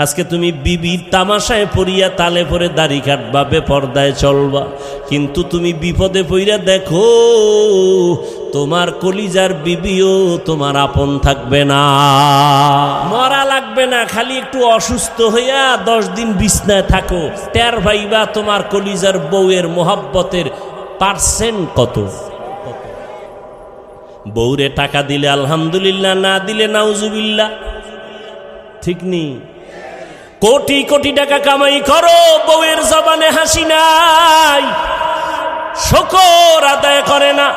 আজকে তুমি বিবির তামাশায় পড়িয়া তালে পরে দাড়ি কাটবা, বেপরদায় চলবা, কিন্তু তুমি বিপদে পড়িয়া দেখো তোমার কলিজার বিবিও তোমার আপন থাকবে না। মরা লাগবে না, খালি একটু অসুস্থ হইয়া 10 দিন বিছনায় থাকো, টের ভাইবা তোমার কলিজার বউয়ের মোহাব্বতের পার্সেন্ট কত। বউরে টাকা দিলে আলহামদুলিল্লাহ, না দিলে নাউজুবিল্লাহ, ঠিক নেই? কোটি কোটি টাকা কামাই করো, বউয়ের জবানে হাসি নাই, শুকর আদায় করে না।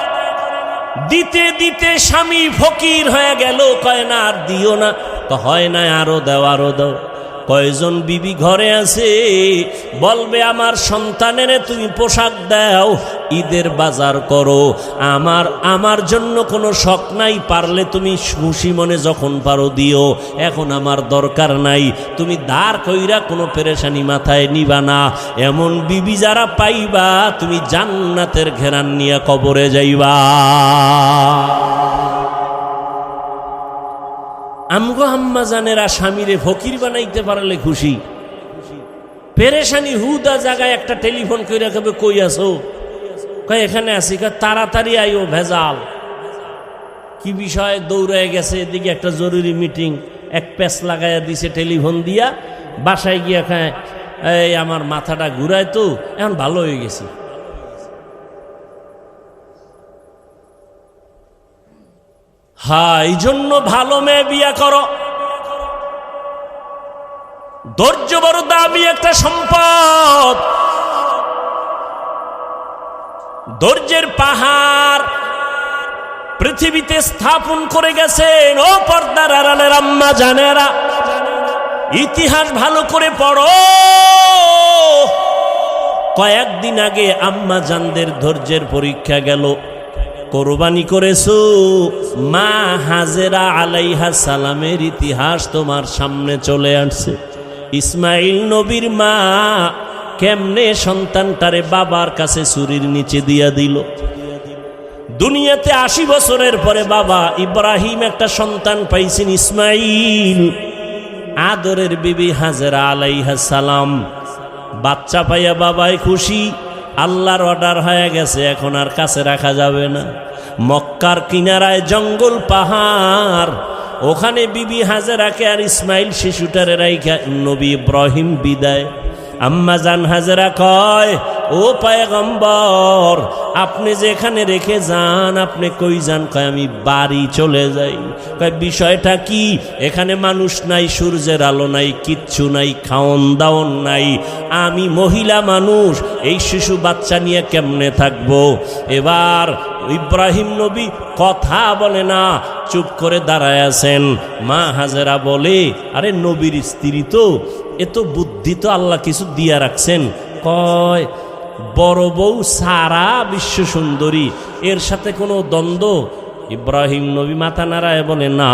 দিতে দিতে স্বামী ফকির হয়ে গেল, কয় না আর দিও না, তো হয় না আরো দাও আরো দাও। কয়জন বিবি ঘরে আছে বলবে আমার সন্তানের তুমি পোশাক দাও, ঈদের বাজার করো, আমার জন্য কোনো শখ নাই, পারলে তুমি খুশি মনে যখন পারো দিও, এখন আমার দরকার নাই। তুমি দাঁড় কইরা কোনো পেরেশানি মাথায় নিবা না। এমন বিবি যারা পাইবা তুমি জান্নাতের ঘেরান নিয়ে কবরে যাইবা। আমগো আম্মা জানেরা স্বামীরে ফকির বানাইতে পারলে খুশি, পেরেশানি হুদা জায়গায় একটা টেলিফোন কইরা কবে কই আছো, কয় এখানে আছি, কয় তাড়াতাড়ি আইও, ভেজাল কি বিষয়, দৌড়ায় গেছে এদিকে একটা জরুরি মিটিং, এক প্যাচ লাগাইয়া দিছে টেলিফোন দিয়া, বাসায় গিয়া খায় এই আমার মাথাটা ঘুরায়, তো এখন ভালো হয়ে গেছি। হ্যাঁ, এই জন্য ভালো মেয়ে বিয়া করো। ধৈর্য বড় দামি একটা সম্পদ, ধৈর্যের পাহাড় পৃথিবীতে স্থাপন করে গেছেন। ও পর্দার আড়ালের আম্মা জানেরা, ইতিহাস ভালো করে পড়ো। কয়েকদিন আগে আম্মা জানদের ধৈর্যের পরীক্ষা গেল। কোরবানি করেছো, মা হাজেরা আলাইহা সালামের ইতিহাস তোমার সামনে চলে আসছে। ইসমাইল নবীর মা কেমনে সন্তানটারে বাবার কাছে ছুরির নিচে দিয়া দিল। দুনিয়াতে 80 বছরের পরে বাবা ইব্রাহিম একটা সন্তান পাইছেন, ইসমাইল। আদরের বিবি হাজেরা আলাইহা সালাম বাচ্চা পাইয়া বাবাই খুশি। আল্লাহর অর্ডার হয়ে গেছে, এখন আর কাছে রাখা যাবে না। মক্কার কিনারায় জঙ্গল পাহাড়, ওখানে বিবি হাজেরাকে আর ইসমাইল শিশুটারে রাইখা নবী ইব্রাহিম বিদায়। আম্মা জান হাজেরা কয়, ও পয়গম্বর আপনি যেখানে রেখে যান, আপনি কই যান? কয় আমি বাড়ি চলে যাই। কয় বিষয়টা কি? এখানে মানুষ নাই, সূর্যের আলো নাই, কিচ্ছু নাই, খাওন দাওন নাই, আমি মহিলা মানুষ, এই শিশু বাচ্চা নিয়ে কেমনে থাকবো? এবার ইব্রাহিম নবী কথা বলে না, চুপ করে দাঁড়ায় আছেন। মা হাজেরা বলে, আরে নবীর স্ত্রী তো, এত বুদ্ধি তো আল্লাহ কিছু দিয়া রাখছেন। কয় বড় বউ সারা বিশ্ব সুন্দরী, এর সাথে কোনো দ্বন্দ্ব? ইব্রাহিম নবী মাথা নাড়ায় বলে, না।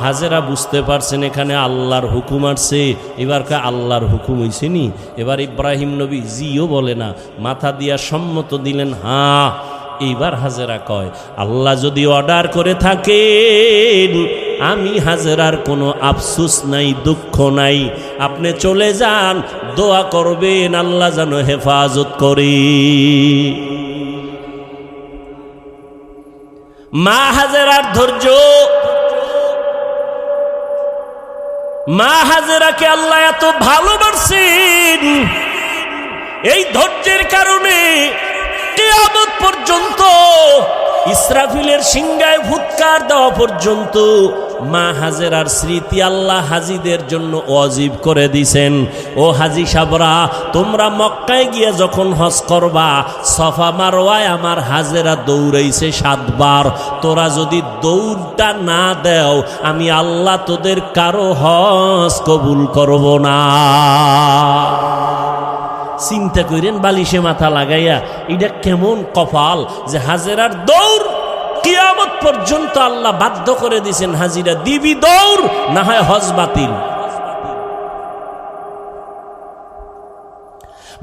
হাজেরা বুঝতে পারছেন এখানে আল্লাহর হুকুম আসছে। এবার কা আল্লাহর হুকুম হইছে নি? এবার ইব্রাহিম নবী জিও বলে না, মাথা দিয়া সম্মত দিলেন, হ্যাঁ। এইবার হাজেরা কয়, আল্লাহ যদি অর্ডার করে থাকেন, আমি হাজেরার কোনো আফসোস নাই, দুঃখ নাই, আপনি চলে যান, দোয়া করবেন আল্লাহ যেন হেফাজত করে। মা হাজেরার ধৈর্য, মা হাজেরাকে আল্লাহ এত ভালোবাসেন, এই ধৈর্যের কারণে কিয়ামত পর্যন্ত, ইসরাফিলের সিংহায় ফুৎকার দেওয়া পর্যন্ত মা হাজেরার স্মৃতি আল্লাহ হাজিদের জন্য ওয়াজিব করে দিছেন। ও হাজি সাবরা, তোমরা মক্কায় গিয়ে যখন হজ করবা, সফা মারওয়ায় আমার হাজেরা দৌড়াইছে 7 বার। তোরা যদি দৌড়টা না দেও, আমি আল্লাহ তোদের কারো হজ কবুল করব না। চিন্তা করেন, বালিশে মাথা লাগাইয়া, এটা কেমন কপাল যে হাজেরার দৌড় কিয়ামত পর্যন্ত আল্লাহ বাধ্য করে দিয়েছেন, হাজিরা দিবি দৌড়, না হয় হজ বাতিল।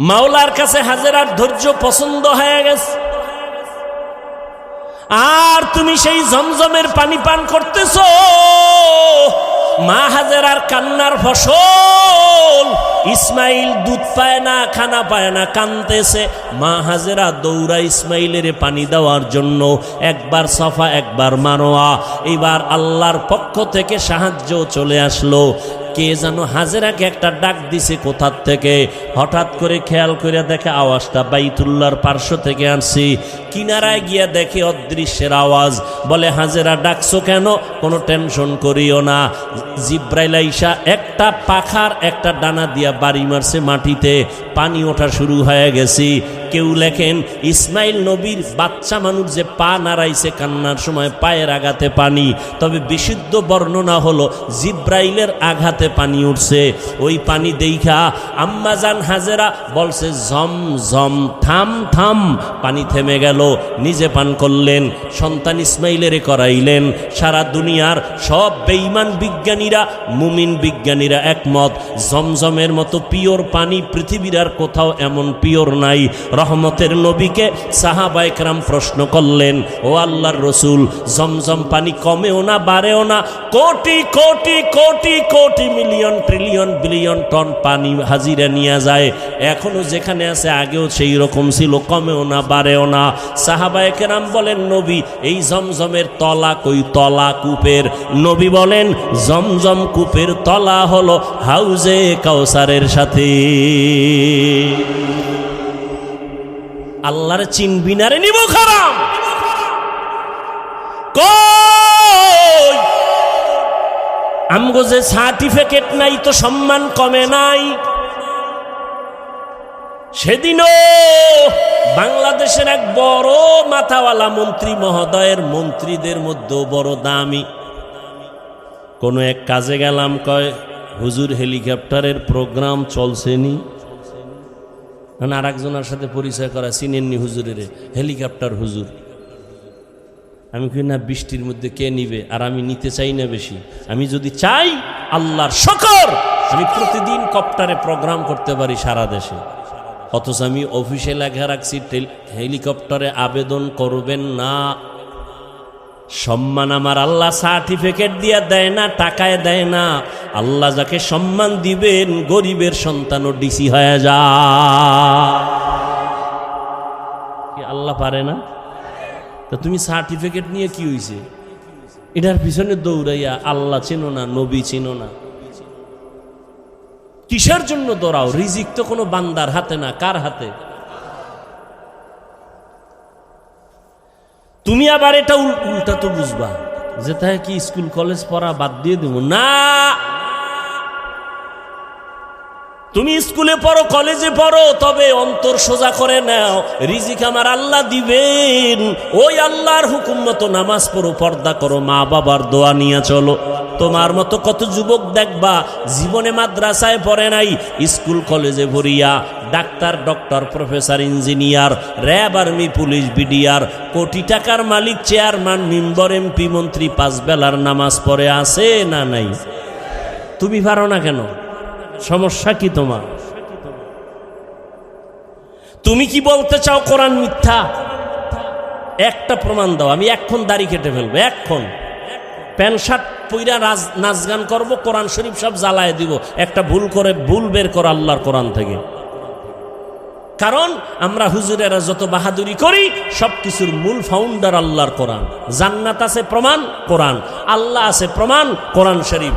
মাওলার কাছে হাজেরার ধৈর্য পছন্দ হয়ে গেছে। আর তুমি সেই জমজমের পানি পান করতেছো, মা হাজেরার কান্নার ফসল। ইসমাইল দুধ পায় না, খানা পায় না, কাঁদতেছে। মা হাজেরা দৌড়া ইসমাইলের পানি দেওয়ার জন্য, একবার সাফা একবার মারোয়া। এবার আল্লাহর পক্ষ থেকে সাহায্য চলে আসলো। কে যেন হাজেরাকে একটা ডাক দিছে কোথার থেকে। হঠাৎ করে খেয়াল করে দেখে আওয়াজটা বাইতুল্লাহর পার্শ্ব থেকে আসছি। কিনারায় গিয়া দেখে অদৃশ্যের আওয়াজ। বলে হাজেরা ডাকছো কেন? কোনো টেনশন করিও না, জিব্রাইল আইসা একটা পাখার একটা ডানা দিয়া বাড়ি মারছে মাটিতে, পানি ওঠা শুরু হয়ে গেছি। কেউ লেখেন ইসমাইল নবীর বাচ্চা মানুষ যে পা নাড়াইছে কান্নার সময় পায়ের আঘাতে পানি, তবে বিশুদ্ধ বর্ণনা হলো জিব্রাইলের আঘাতে পানি উঠছে। ওই পানি দেইখা আম্মাজান হাজেরা বলছে জম জম, থাম থাম। পানি থেমে গেল, নিজে পান করলেন, সন্তান ইসমাইলের করাইলেন। সারা দুনিয়ার সব বেঈমান বিজ্ঞানীরা, মুমিন বিজ্ঞানীরা একমত, জমজমের মতো পিওর পানি পৃথিবীর আর কোথাও এমন পিওর নাই। রহমতের নবীকে সাহাবায়ে কেরাম প্রশ্ন করলেন, ও আল্লাহর রসুল, জমজম পানি কমেও না বাড়েও না, crore crore crore crore million trillion billion ton পানি হাজিরা নিয়ে যায়, এখনো যেখানে আছে আগেও সেই রকম ছিল, কমেও না বাড়েও না। সাহাবায়ে কেরাম বলেন, নবী এই জমজমের তলা কই? তলা কূপের। নবী বলেন, জমজম কূপের তলা হলো হাউজে কাউসারের সাথে। আল্লাহর চিনবি না রে নিব খারাম। কই আমগো যে সার্টিফিকেট নাই তো সম্মান কমে নাই। সেদিনও বাংলাদেশের এক বড় মাথাওয়ালা মন্ত্রী মহোদয়ের মন্ত্রীদের মধ্যে বড় দামি, কোন এক কাজে গেলাম, কয় হুজুর হেলিকপ্টারের প্রোগ্রাম চলছেনি। আর একজনের সাথে পরিচয় করা, চিনেননি হুজুরের? হেলিকপ্টার হুজুর। আমি কই না, বৃষ্টির মধ্যে কে নিবে? আর আমি নিতে চাই না বেশি। আমি যদি চাই, আল্লাহর শকর, আমি প্রতিদিন কপ্টারে প্রোগ্রাম করতে পারি সারা দেশে। অথচ আমি অফিসে লেখা রাখছি হেলিকপ্টারে আবেদন করবেন না। সম্মান আমার আল্লাহ সার্টিফিকেট দিয়ে দেয় না, টাকায় দেয় না। আল্লাহ যাকে সম্মান দিবেন, গরিবের সন্তানও ডিসি হয়ে যায়। কি আল্লাহ পারে না? তা তুমি সার্টিফিকেট নিয়ে কি হইছে? এটার পিছনে দৌড়াইয়া আল্লাহ চিনো না, নবী চিনো না, কিসের জন্য দৌড়াও? রিজিক তো কোনো বান্দার হাতে না, কার হাতে? তুমি আবার এটা উল্টা তো বুঝবা যে তাই কি স্কুল কলেজ পড়া বাদ দিয়ে দেব না। তুমি স্কুলে পড়ো, কলেজে পড়ো, তবে অন্তর সোজা করে নাও, রিজিক আমার আল্লাহ দিবেন। ওই আল্লাহর হুকুম মতো নামাজ পড়ো, পর্দা করো, মা বাবার দোয়া নিয়ে চলো। তোমার মতো কত যুবক দেখবা জীবনে মাদ্রাসায় পড়ে নাই, স্কুল কলেজে ভরিয়া doctor, doctor, professor, engineer, RAB, army, police, BDR, কোটি টাকার মালিক, চেয়ারম্যান, মেম্বার, এমপি, মন্ত্রী, পাঁচ বেলার নামাজ পড়ে আছে না নাই? তুমি পারো না কেন? সমস্যা কি তোমার? তুমি কি বলতে চাও কোরআন মিথ্যা? একটা প্রমাণ দাও, আমি এখন দাড়ি কেটে ফেলবো, এখন প্যান্ট শার্ট পইরা নাচ গান করবো, কোরআন শরীফ সব জ্বালায় দিব। একটা ভুল করে ভুল বের করো আল্লাহর কোরআন থেকে। কারণ আমরা হুজুরেরা যত বাহাদুরি করি, সবকিছুর মূল ফাউন্ডার আল্লাহর কোরআন। জান্নাত আছে প্রমাণ কোরআন, আল্লাহ আছে প্রমাণ কোরআন শরীফ,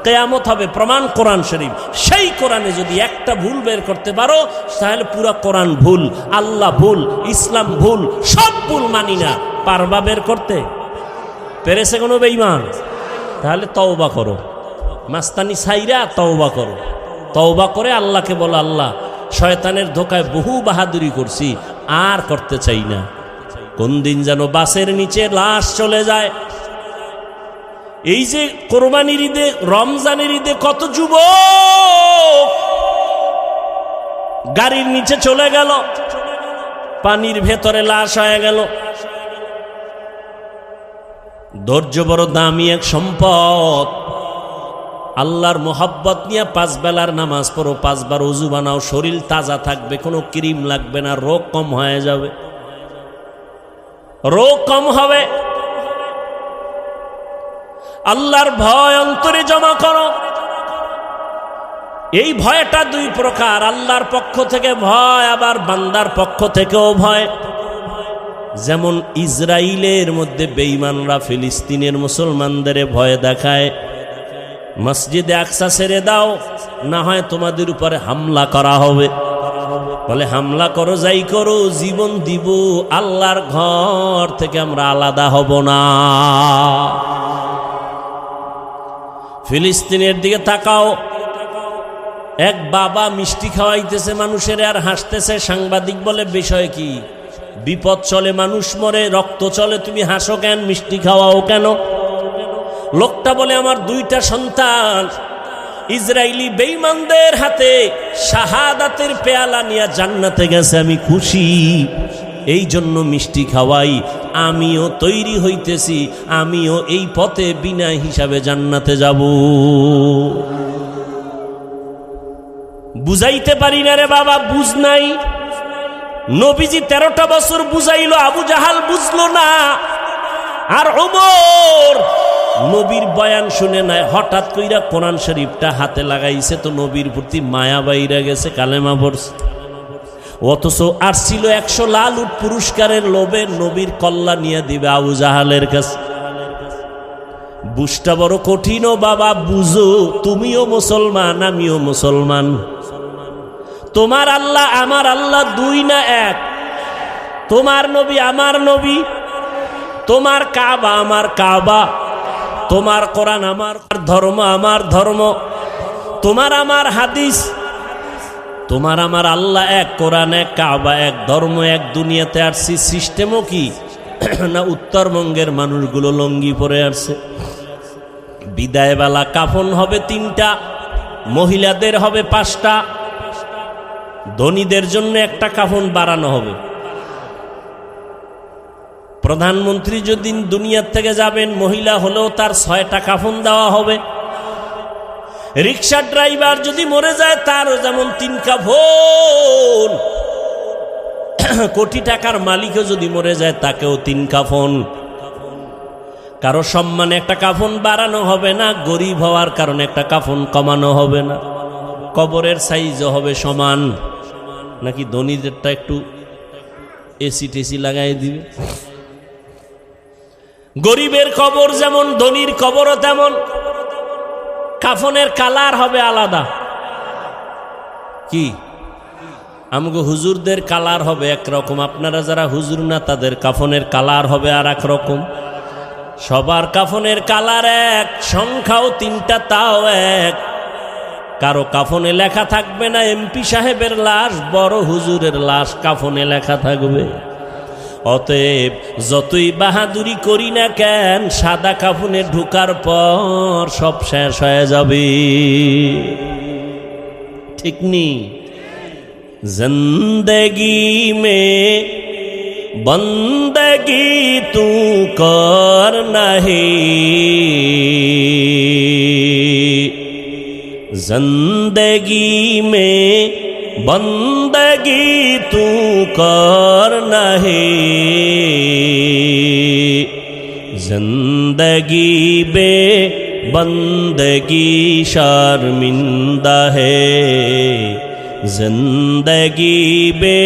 কিয়ামত হবে প্রমাণ কোরআন শরীফ। সেই কোরআনে যদি একটা ভুল বের করতে পারো, তাহলে পুরো কোরআন ভুল, আল্লাহ ভুল, ইসলাম ভুল, সব ভুল মানি না। পারবা বের করতে? পেরেছে কোনো বেঈমান? তাহলে তওবা করো, মাস্তানি ছাইরা তওবা করো। তওবা করে আল্লাহকে বলো, আল্লাহ শয়তানের ধোকায় বহু বাহাদুরি করছি, আর করতে চাই না। কোন দিন যেন বাসের নিচে লাশ চলে যায়। এই যে কোরবানির ঈদে, রমজানের ঈদে কত যুবক গাড়ির নিচে চলে গেল, পানির ভেতরে লাশ হয়ে গেল। ধৈর্য বড় দামি এক সম্পদ। আল্লাহর মোহাব্বত নিয়ে পাঁচ বেলার নামাজ পড়ো, পাঁচবার ওযু বানাও, শরীর তাজা থাকবে, কোনো ক্রিম লাগবে না, রোগ কম হয়ে যাবে, রোগ কম হবে। আল্লাহর ভয় অন্তরে জমা করো। এই ভয়টা দুই প্রকার, আল্লাহর পক্ষ থেকে ভয়, আবার বান্দার পক্ষ থেকেও ভয়। যেমন ইসরায়েলের মধ্যে বেঈমানরা ফিলিস্তিনের মুসলমানদের ভয় দেখায়, মসজিদে আকসা ছেড়ে দাও, না হয় তোমাদের উপরে হামলা করা হবে। বলে হামলা করো, যাই করো, জীবন দিব, আল্লাহর ঘর থেকে আমরা আলাদা হব না। ফিলিস্তিনের দিকে তাকাও, এক বাবা মিষ্টি খাওয়াইতেছে মানুষের আর হাসতেছে। সাংবাদিক বলে বিষয় কি? বিপদ চলে, মানুষ মরে, রক্ত চলে, তুমি হাসো কেন, মিষ্টি খাওয়াও কেন? লোকটা বলে আমার দুইটা সন্তান ইসরায়েলি বেঈমানদের হাতে শাহাদাতের পেয়ালা নিয়ে জান্নাতে গেছে, আমি খুশি, এই জন্য মিষ্টি খাওয়াই। আমিও তৈরি হইতেছি, আমিও এই পথে বিনা হিসাবে জান্নাতে যাব। বুঝাইতে পারি না রে বাবা, বুঝ নাই। নবীজি 13টা বছর বুঝাইলো, আবু জাহাল বুঝলো না। আর ওমর নবীর বয়ান শুনে নাই, হঠাৎ কইরা কোরআন শরীফটা হাতে লাগাইছে, তো নবীর প্রতি মায়া বাইরা গেছে, কালেমা পড়ছে। অথচ আর ছিল 100 লাল উট পুরস্কারের লোভে নবীর কল্লা নিয়ে দিবে আবু জাহালের কাছে। বুঝটা বড় কঠিন ও বাবা, বুঝো, তুমিও মুসলমান, আমিও মুসলমান। তোমার আল্লাহ আমার আল্লাহ দুই না এক, তোমার নবী আমার নবী, তোমার কাবা আমার কাবা, তোমার কোরআন আমার ধর্ম, আমার ধর্ম, তোমার আমার হাদিস, তোমার আমার আল্লাহ এক, কোরআন এক, কাবা এক, ধর্ম এক। দুনিয়াতে আসছি সিস্টেমও কি না উত্তরবঙ্গের মানুষগুলো লঙ্গি পরে আসছে। বিদায়বেলা কাফন হবে 3টা, মহিলাদের হবে 5টা, ধনীদের জন্য একটা কাফন বাড়ানো হবে। প্রধানমন্ত্রী যদি দুনিয়ার থেকে যাবেন, মহিলা হলেও তার 6টা কাফন দেওয়া হবে। রিক্সা ড্রাইভার যদি মরে যায়, তারও যেমন 3 কাফন। কোটি টাকার মালিকও যদি মরে যায়, তাকেও 3 কাফন। কারো সম্মানে একটা কাফন বাড়ানো হবে না, গরিব হওয়ার কারণে একটা কাফন কমানো হবে না। কবরের সাইজও হবে সমান, নাকি ধনীদেরটা একটু এসি টেসি লাগাই দিবে। গরিবের কবর যেমন, ধনীর কবরও তেমন। কাফনের কালার হবে আলাদা। কি আমগো হুজুরদের কালার হবে একরকম, আপনারা যারা হুজুর না তাদের কাফনের কালার হবে আর এক রকম। সবার কাফনের কালার এক, সংখ্যাও 3টা, তাও এক। কারো কাফনে লেখা থাকবে না এমপি সাহেবের লাশ, বড় হুজুরের লাশ কাফনে লেখা থাকবে। অতএব যতই বাহাদুরি করি না কেন, সাদা কাফনে ঢুকার পর সব শেষ হয়ে যাবে, ঠিক নি? জিন্দেগি মে বন্দগি তু কর নাহি, जिंदगी में बंदगी तू कर नहीं, जिंदगी बे बंदगी शर्मिंदा है, जिंदगी बे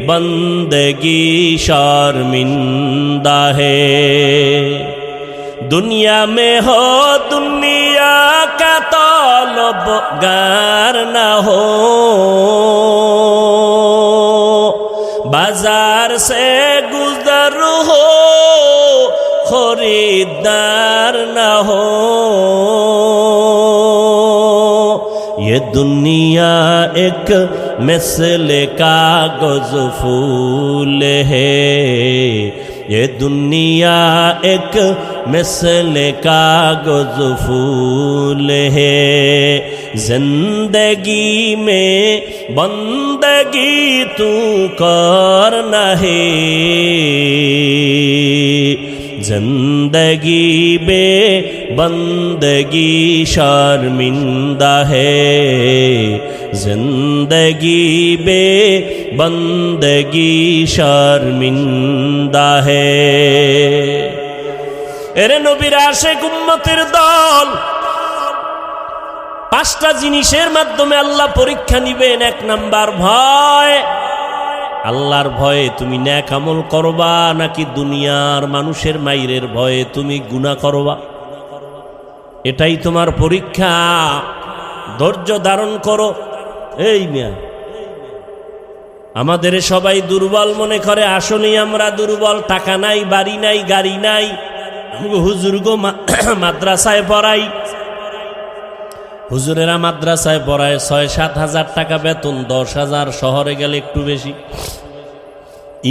बंदगी शर्मिंदा है। दुनिया में हो दुनिया का तलबगार न हो, बाजार से गुजर हो खरीदार न हो। ये दुनिया एक मिसल कागज फूल है, ये दुनिया एक मिसल कागज फूल है। जिंदगी में बंदगी तू कर नहीं, जिंदगी बे बंदगी शर्मिंदा है, जिंदगी बे बंदगी शर्मिंदा है। এরে নবীর আশিক উম্মতের দল, পাঁচটা জিনিসের মাধ্যমে আল্লাহ পরীক্ষা নিবেন। এক নাম্বার ভয়। আল্লাহর ভয়ে তুমি নেক আমল করবা নাকি দুনিয়ার মানুষের মাইরের ভয়ে তুমি গুনাহ করবা, এটাই তোমার পরীক্ষা। ধৈর্য ধারণ করো। এই মিয়া, আমাদের সবাই দুর্বল মনে করে, আসলেই আমরা দুর্বল। টাকা নাই, বাড়ি নাই, গাড়ি নাই। হুজুরগো মাদ্রাসায় পড়াই, হুজুরেরা মাদ্রাসায় পড়ায় ৬-৭ হাজার টাকা বেতন, ১০,০০০, শহরে গেলে একটু বেশি।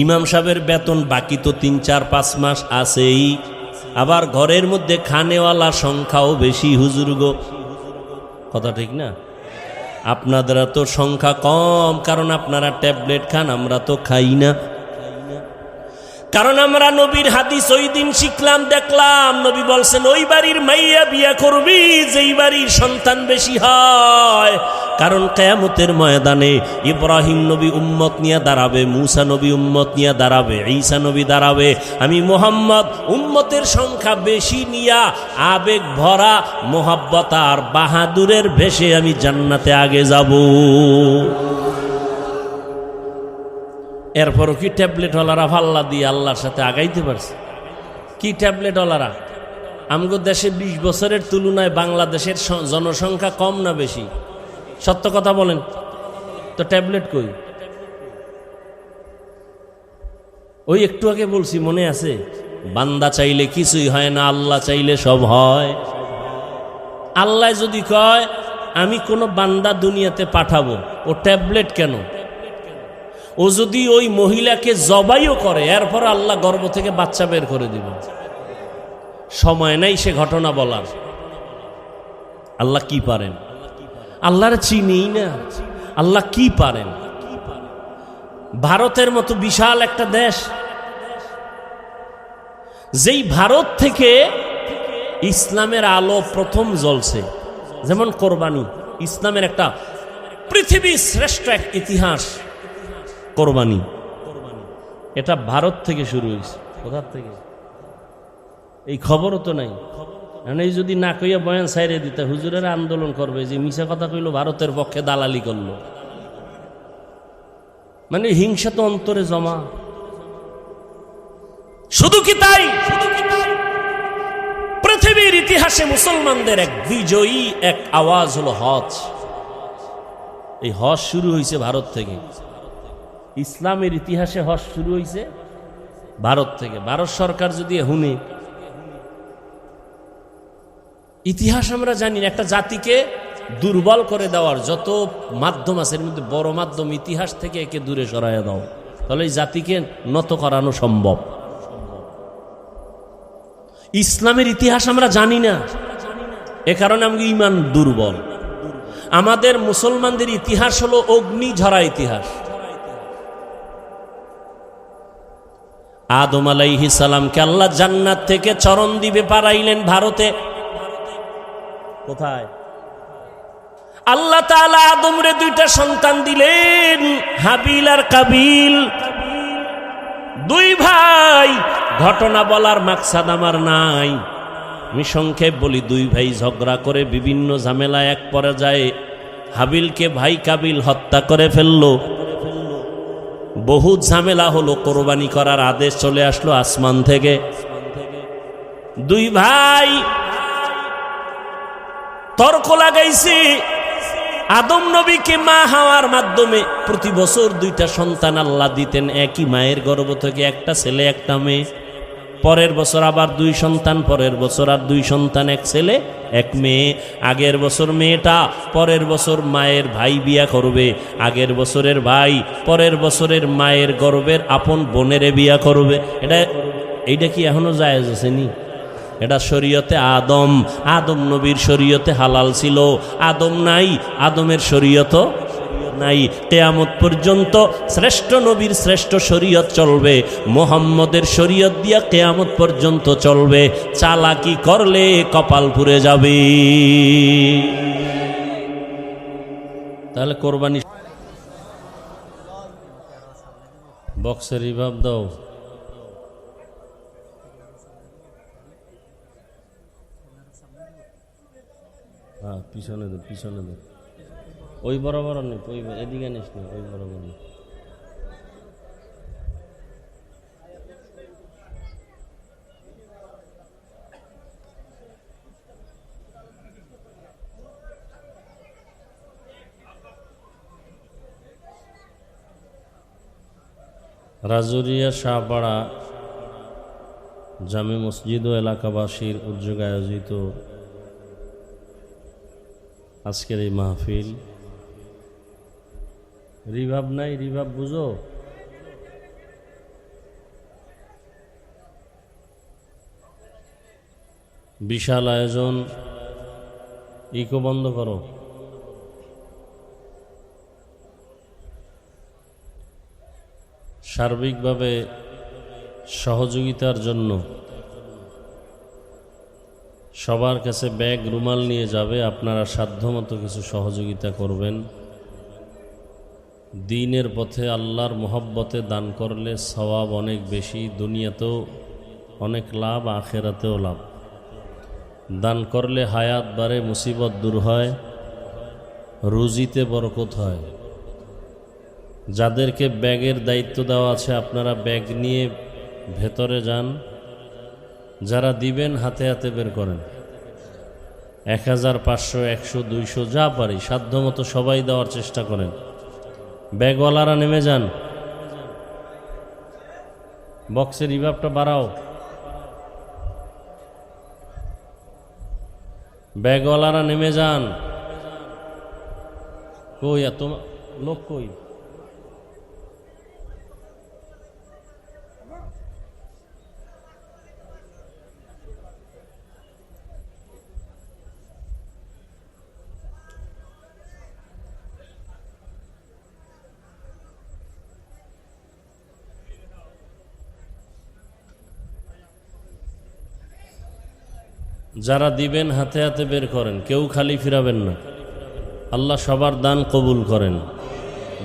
ইমাম সাহেবের বেতন বাকি তো ৩-৪-৫ মাস আছেই। আবার ঘরের মধ্যে খানেওয়ালা সংখ্যাও বেশি হুজুরগো, কথা ঠিক না? আপনাদের তো সংখ্যা কম, কারণ আপনারা ট্যাবলেট খান, আমরা তো খাই না। কারণ আমরা নবীর হাদিস ওই দিন শিখলাম, দেখলাম নবী বলছেন ওই বাড়ির মাইয়া বিয়া করবি যেই বাড়ির সন্তান বেশি হয়। কারণ কিয়ামতের ময়দানে ইব্রাহিম নবী উম্মত নিয়ে দাঁড়াবে, মূসা নবী উম্মত নিয়ে দাঁড়াবে, ঈসা নবী দাঁড়াবে। আমি মুহাম্মদ উম্মতের সংখ্যা বেশি নিয়া আবেগ ভরা মোহাব্বত আর বাহাদুরের ভেসে আমি জান্নাতে আগে যাব। এরপরও কি ট্যাবলেটওয়ালারা ফাল্লা দিয়ে আল্লাহর সাথে আগাইতে পারছে? কি ট্যাবলেটওয়ালারা? আমগো দেশে ২০ বছরের তুলনায় বাংলাদেশের জনসংখ্যা কম না বেশি? সত্য কথা বলেন তো, ট্যাবলেট কই? ওই একটু আগে বলছি, মনে আছে? বান্দা চাইলে কিছুই হয় না, আল্লাহ চাইলে সব হয়। আল্লাহ যদি কয় আমি কোনো বান্দা দুনিয়াতে পাঠাবো, ও ট্যাবলেট কেন? ও যদি ওই মহিলাকে জবাইও করে, এরপর আল্লাহ গর্ভ থেকে বাচ্চা বের করে দিবে। সময় নাই সে ঘটনা বলার। আল্লাহ কি পারেন? আল্লাহর চিনি না, আল্লাহ কি পারেন? ভারতের মতো বিশাল একটা দেশ, যেই ভারত থেকে ইসলামের আলো প্রথম জ্বলছে, যেমন কোরবানি, ইসলামের একটা পৃথিবীর শ্রেষ্ঠ এক ইতিহাস কোরবানি, এটা ভারত থেকে শুরু হয়েছে। কোথার থেকে? এই খবরও তো নাই। এই যদি না কইয়া বয়ান সাইরে দিতে, হুজুরেরা আন্দোলন করবে যে মিছা কথা কইলো, ভারতের পক্ষে দালালি করলো। মানে হিংসা তো অন্তরে জমা। শুধু কি তাই? পৃথিবীর ইতিহাসে মুসলমানদের এক বিজয়ী এক আওয়াজ হলো হজ। এই হজ শুরু হয়েছে ভারত থেকে। ইসলামের ইতিহাসে হজ শুরু হয়েছে ভারত থেকে। ভারত সরকার যদি হুনে, ইতিহাস আমরা জানি না, একটা জাতিকে দুর্বল করে দেওয়ার যত মাধ্যম আছে, এর মধ্যে বড় মাধ্যম ইতিহাস থেকে একে দূরে সরাইয়া দাও, তাহলে এই জাতিকে নত করানো সম্ভব। ইসলামের ইতিহাস আমরা জানি না, এ কারণে আমাদের ঈমান দুর্বল। আমাদের মুসলমানদের ইতিহাস হলো অগ্নি ঝরা ইতিহাস। আদম আলাইহিস সালামকে আল্লাহ জান্নাত থেকে চরণ দ্বীপে পাঠাইলেন ভারতে। কোথায়? আল্লাহ তাআলা আদমরে দুইটা সন্তান দিলেন, হাবিল আর কাবিল, দুই ভাই। ঘটনা বলার মাকসাদ আমার নাই, আমি সংক্ষেপ বলি। দুই ভাই ঝগড়া করে বিভিন্ন ঝামেলায় এক পর্যায়ে হাবিলকে ভাই কাবিল হত্যা করে ফেললো। বহুত ঝামেলা হলো, কোরবানি করার আদেশ চলে আসলো আসমান থেকে। দুই ভাই তর্ক লাগাইছে। আদম নবীকে মা হাওয়ার মাধ্যমে প্রতি বছর দুইটা সন্তান আল্লাহ দিতেন, একই মায়ের গর্ভ থেকে, একটা ছেলে একটা মেয়ে। পরের বছর আবার দুই সন্তান, পরের বছর আর দুই সন্তান, এক ছেলে এক মেয়ে। আগের বছর মেয়েটা, পরের বছর মায়ের ভাই বিয়া করবে। আগের বছরের ভাই পরের বছরের মায়ের গর্ভের আপন বোনের বিয়া করবে। এইটা কি এখনো জায়েজ আছে নি? এটা শরীয়তে আদম নবীর শরীয়তে হালাল ছিল। আদম নাই, আদমের শরীয়ত নাই। কিয়ামত পর্যন্ত শ্রেষ্ঠ নবীর শ্রেষ্ঠ শরীয়ত চলবে, মুহাম্মদের শরীয়ত দিয়া কিয়ামত পর্যন্ত চলবে। চালাকি করলে কপাল পুড়ে যাবে। তাহলে কোরবানি বক্সের রিভাব দাও। পিছনে দে, পিছনে দে। ওই বরাবর নেই, ওই এদিকে নিস না, ওই বরাবর নেই। রাজুরিয়া শাহপাড়া জামে মসজিদ ও এলাকাবাসীর উদ্যোগে আয়োজিত আজকের এই মাহফিল, রিভাব নাই, রিভাব বুঝো, বিশাল আয়োজন, ইকো বন্ধ করো। সার্বিকভাবে সহযোগিতার জন্য সবার কাছে ব্যাগ রুমাল নিয়ে যাবে, আপনারা সাধ্যমতো কিছু সহযোগিতা করবেন। দ্বীনের পথে আল্লাহর মহব্বতে দান করলে সওয়াব অনেক বেশি, দুনিয়াতেও অনেক লাভ, আখেরাতেও লাভ। দান করলে হায়াত বাড়ে, মুসিবত দূর হয়, রুজিতে বরকত হয়। যাদেরকে ব্যাগের দায়িত্ব দেওয়া আছে আপনারা ব্যাগ নিয়ে ভেতরে যান, যারা দিবেন হাতে হাতে বের করেন। 1000, 500, 100, 200 যা পারি সাধ্যমতো সবাই দেওয়ার চেষ্টা করেন। ব্যাগওয়ালারা নেমে যান, বক্সের রিভাবটা বাড়াও। ব্যাগওয়ালারা নেমে যান। কই এত লোক কই? যারা দিবেন হাতে হাতে বের করেন, কেউ খালি ফিরাবেন না। আল্লাহ সবার দান কবুল করেন।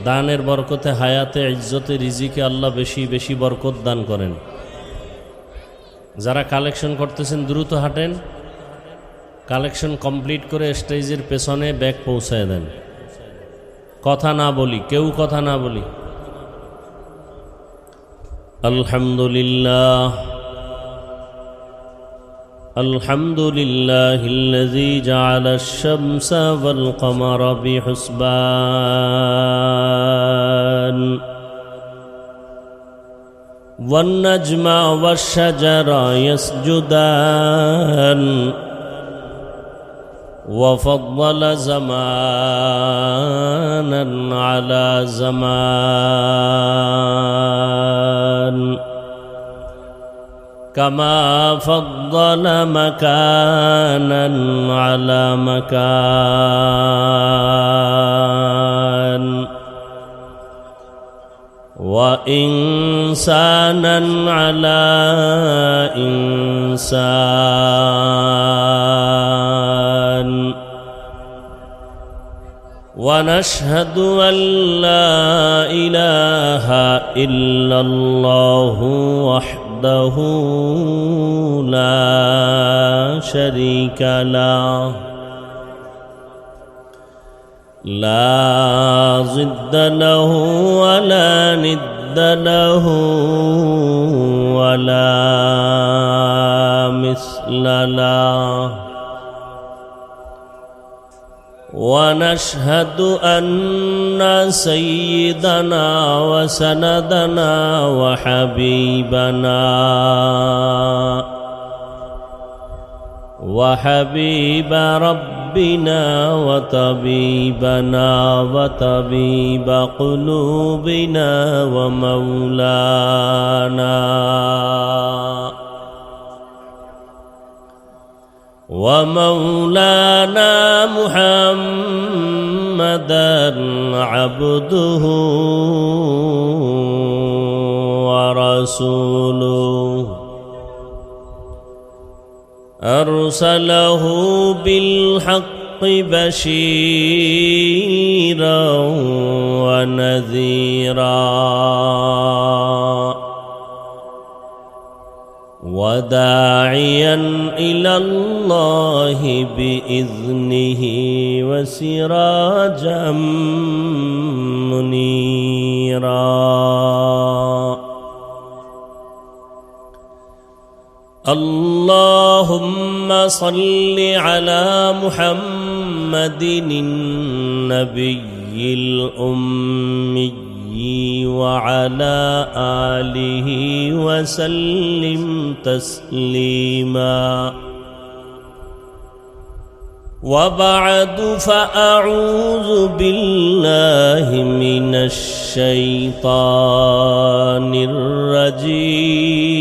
দানের বরকতে হায়াতে, ইজ্জতে, রিজিকে আল্লাহ বেশি বেশি বরকত দান করেন। যারা কালেকশন করতেছেন দ্রুত হাঁটেন, কালেকশন কমপ্লিট করে স্টেজের পেছনে ব্যাগ পৌঁছায় দেন। কথা না বলি, কেউ কথা না বলি। আলহামদুলিল্লাহ, الحمد لله الذي جعل الشمس والقمر بحسبان والنجم والشجر يسجدان وفضل زمانا على زمان كما فضل مكانا على مكان وإنسانا على إنسان ونشهد أن لا إله إلا الله وحده لا شريك له لا ضد له ولا ند له ولا مثل له ونشهد أن سيدنا وسندنا وحبيب ربنا وطبيبنا وطبيب قلوبنا ومولانا محمدا عبده ورسوله أرسله بالحق بشيرا ونذيرا وداعيا إلى الله بإذنه وسراجا منيرا اللهم صل على محمد النبي الأمي وعلى آله وسلم تسليما وبعد فأعوذ بالله من الشيطان الرجيم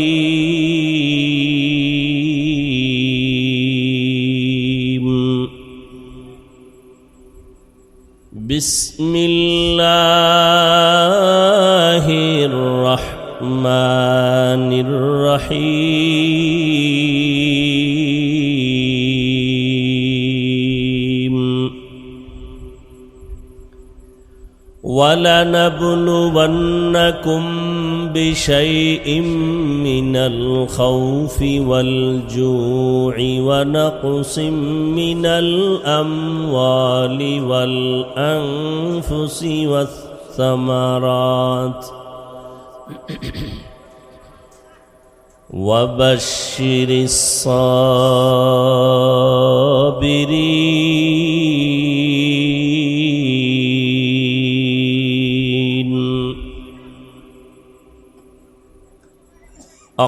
بسم الله الرحمن الرحيم ولنبلونكم بشيء من الخوف والجوع ونقص من الأموال والأنفس والثمرات وبشر الصابرين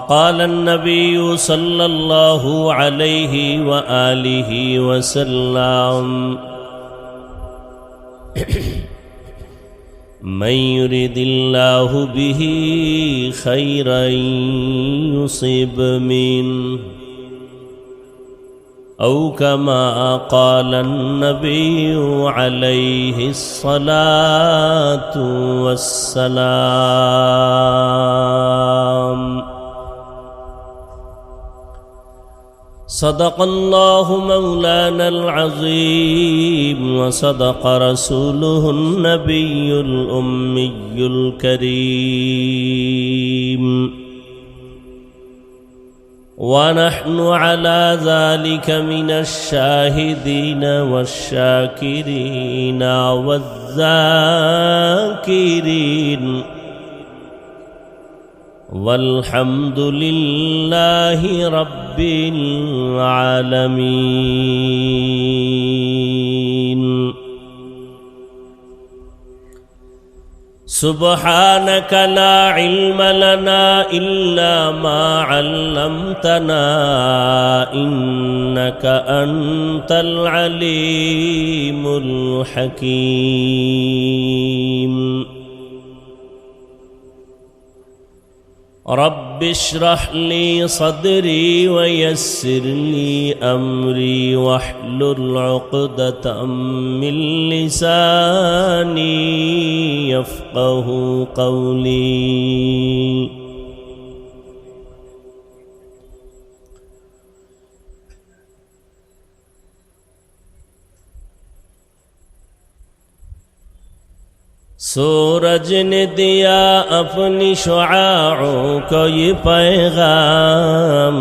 وقال النبي صلى الله عليه وآله وسلم من يرد الله به خيرا يصب منه أو كما قال النبي عليه الصلاة والسلام صدق الله مولانا العظيم وصدق رسوله النبي الأمي الكريم ونحن على ذلك من الشاهدين والشاكرين والذاكرين والحمد لله رب العالمين سبحانك لا علم لنا إلا ما علمتنا إنك أنت العليم الحكيم رب اشرح لي صدري ويسر لي أمري واحلل عقدة من لساني يفقه قولي सूरज ने दिया अपनी शुआओं को ये पैगाम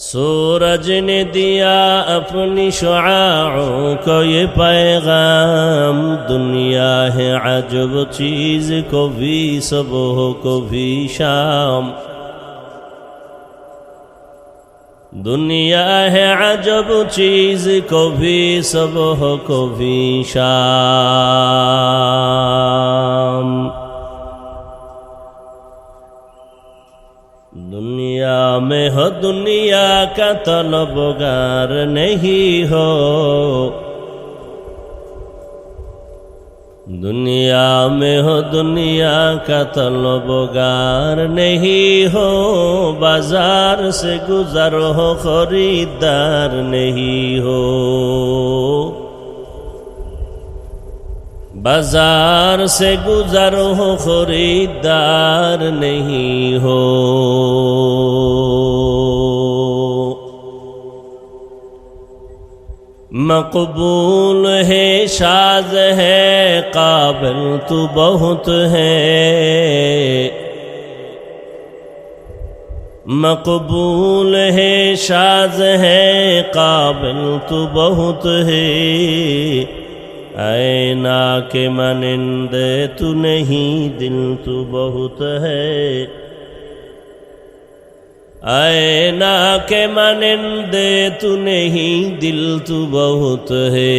सूरज ने दिया अपनी शुआओं को ये पैगाम दुनिया है अजब चीज़ को भी सुबह को भी शाम दुनिया है अजब चीज़ को भी सुबह को भी शाम दुनिया में हो दुनिया का तलबगार नहीं हो दुनिया में हो दुनिया का तलबगार नहीं हो बाजार से गुजर हो खरीदार नहीं हो बाजार से गुजर हो खरीदार नहीं हो मकबूल है शाज है काबिल तू बहुत है मकबूल है शाज है काबिल तो बहुत है ऐना के मानिंदे तू नहीं दिल तू बहुत है ऐना के मानिंदे तू नहीं दिल तू बहुत है।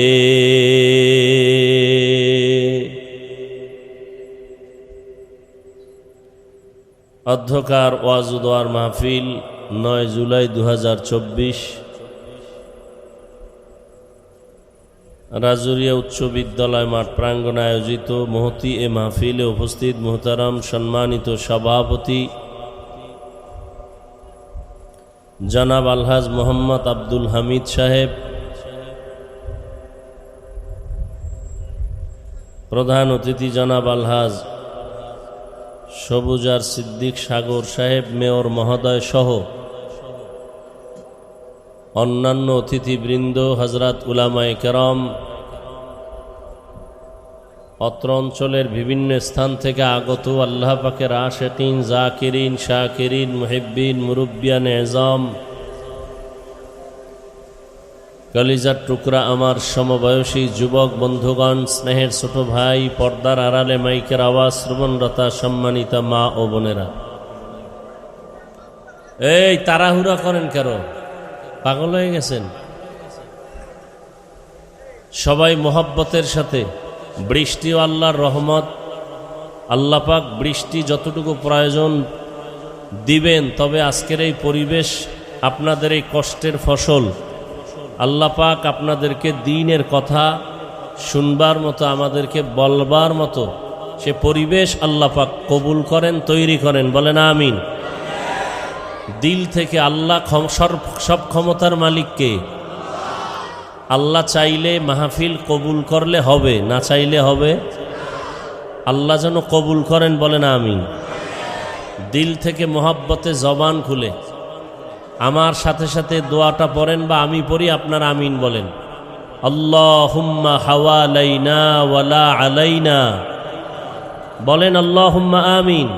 অধ্যকার ওয়াজ ও দোয়ার মাহফিল 9 জুলাই 2024 রাজুরিয়া উচ্চ বিদ্যালয় মাঠ প্রাঙ্গণে আয়োজিত মহতি এ মাহফিলে উপস্থিত মুহতারাম সম্মানিত সভাপতি জনাব আলহাজ মোহাম্মদ আব্দুল হামিদ সাহেব, প্রধান অতিথি জনাব আলহাজ সবুজার সিদ্দিক সাগর সাহেব মেয়র মহোদয় সহ অন্যান্য অতিথিবৃন্দ, হযরত উলামায়ে কেরাম, অত্র অঞ্চলের বিভিন্ন স্থান থেকে আগত আল্লাহ পাকের আশিকিন, জাকিরিন, শাকিরিন, মুহিব্বিন, মুরব্বিয়ান এজাম, কলিজার টুকরা আমার সমবয়সী যুবক বন্ধুগণ, স্নেহের ছোট ভাই, পর্দার আড়ালে মাইকের আওয়াজ শ্রবণরতা সম্মানিতা মা ও বোনেরা, এই তাড়াহুড়া করেন কেন? পাগল হয়ে গেছেন? সবাই মোহাব্বতের সাথে, বৃষ্টি ও আল্লাহর রহমত, আল্লাহ পাক বৃষ্টি যতটুকু প্রয়োজন দিবেন, তবে আজকের এই পরিবেশ আপনাদের এই কষ্টের ফসল আল্লাহ পাক আপনাদেরকে দ্বীনের কথা শুনবার মতো, আমাদেরকে বলবার মতো সে পরিবেশ আল্লাহ পাক কবুল করেন, তৈরি করেন, বলেন আমিন। দিল থেকে আল্লাহ সব ক্ষমতার মালিককে, আল্লাহ চাইলে মাহফিল কবুল করলে হবে, না চাইলে হবে। আল্লাহ যেন কবুল করেন, বলেন আমিন। দিল থেকে মোহাব্বতে জবান খুলে আমার সাথে সাথে দোয়াটা পড়েন বা আমি পড়ি, আপনারা আমিন বলেন। আল্লাহুম্মা হাওয়ালাইনা ওয়ালা আলাইনা, বলেন আল্লাহুম্মা আমিন।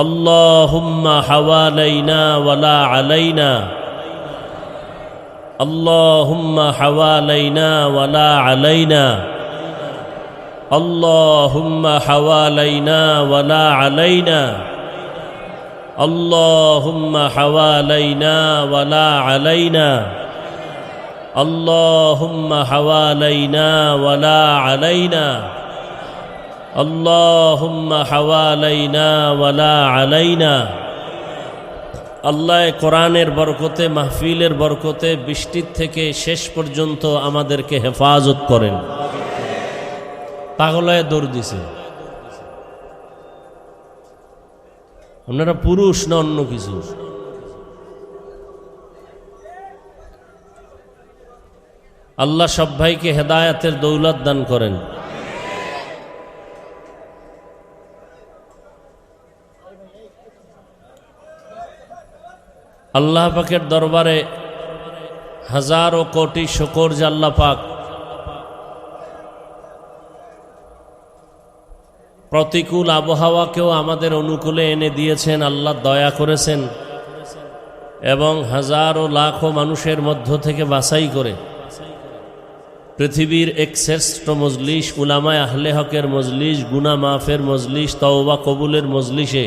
আল্লাহুম্মা হাওয়ালাইনা ওয়ালা আলাইনা, আল্লাহুম্মা হাওয়ালাইনা ওয়ালা আলাইনা, আল্লাহুম্মা হাওয়ালাইনা ওয়ালা আলাইনা, اللهم حوالينا ولا علينا، اللهم حوالينا ولا علينا، اللهم حوالينا ولا علينا। আল্লাহ কোরআনের বরকতে, মাহফিলের বরকতে বৃষ্টির থেকে শেষ পর্যন্ত আমাদেরকে হেফাজত করেন। পাগলায় দৌড় দিছে, আপনারা পুরুষ না অন্য কিছু? আল্লাহ সব ভাইকে হেদায়েতের দৌলত দান করেন। আল্লাহ পাকের দরবারে হাজারো কোটি শুকর যে আল্লাহ পাক প্রতিকূল আবহাওয়াকেও আমাদের অনুকূলে এনে দিয়েছেন, আল্লাহ দয়া করেছেন এবং হাজারো লাখো মানুষের মধ্য থেকে বাছাই করে পৃথিবীর এক শ্রেষ্ঠ মজলিস, উলামায়ে আহলে হকের মজলিস, গুনাহ মাফের মজলিস, তওবা কবুলের মজলিসে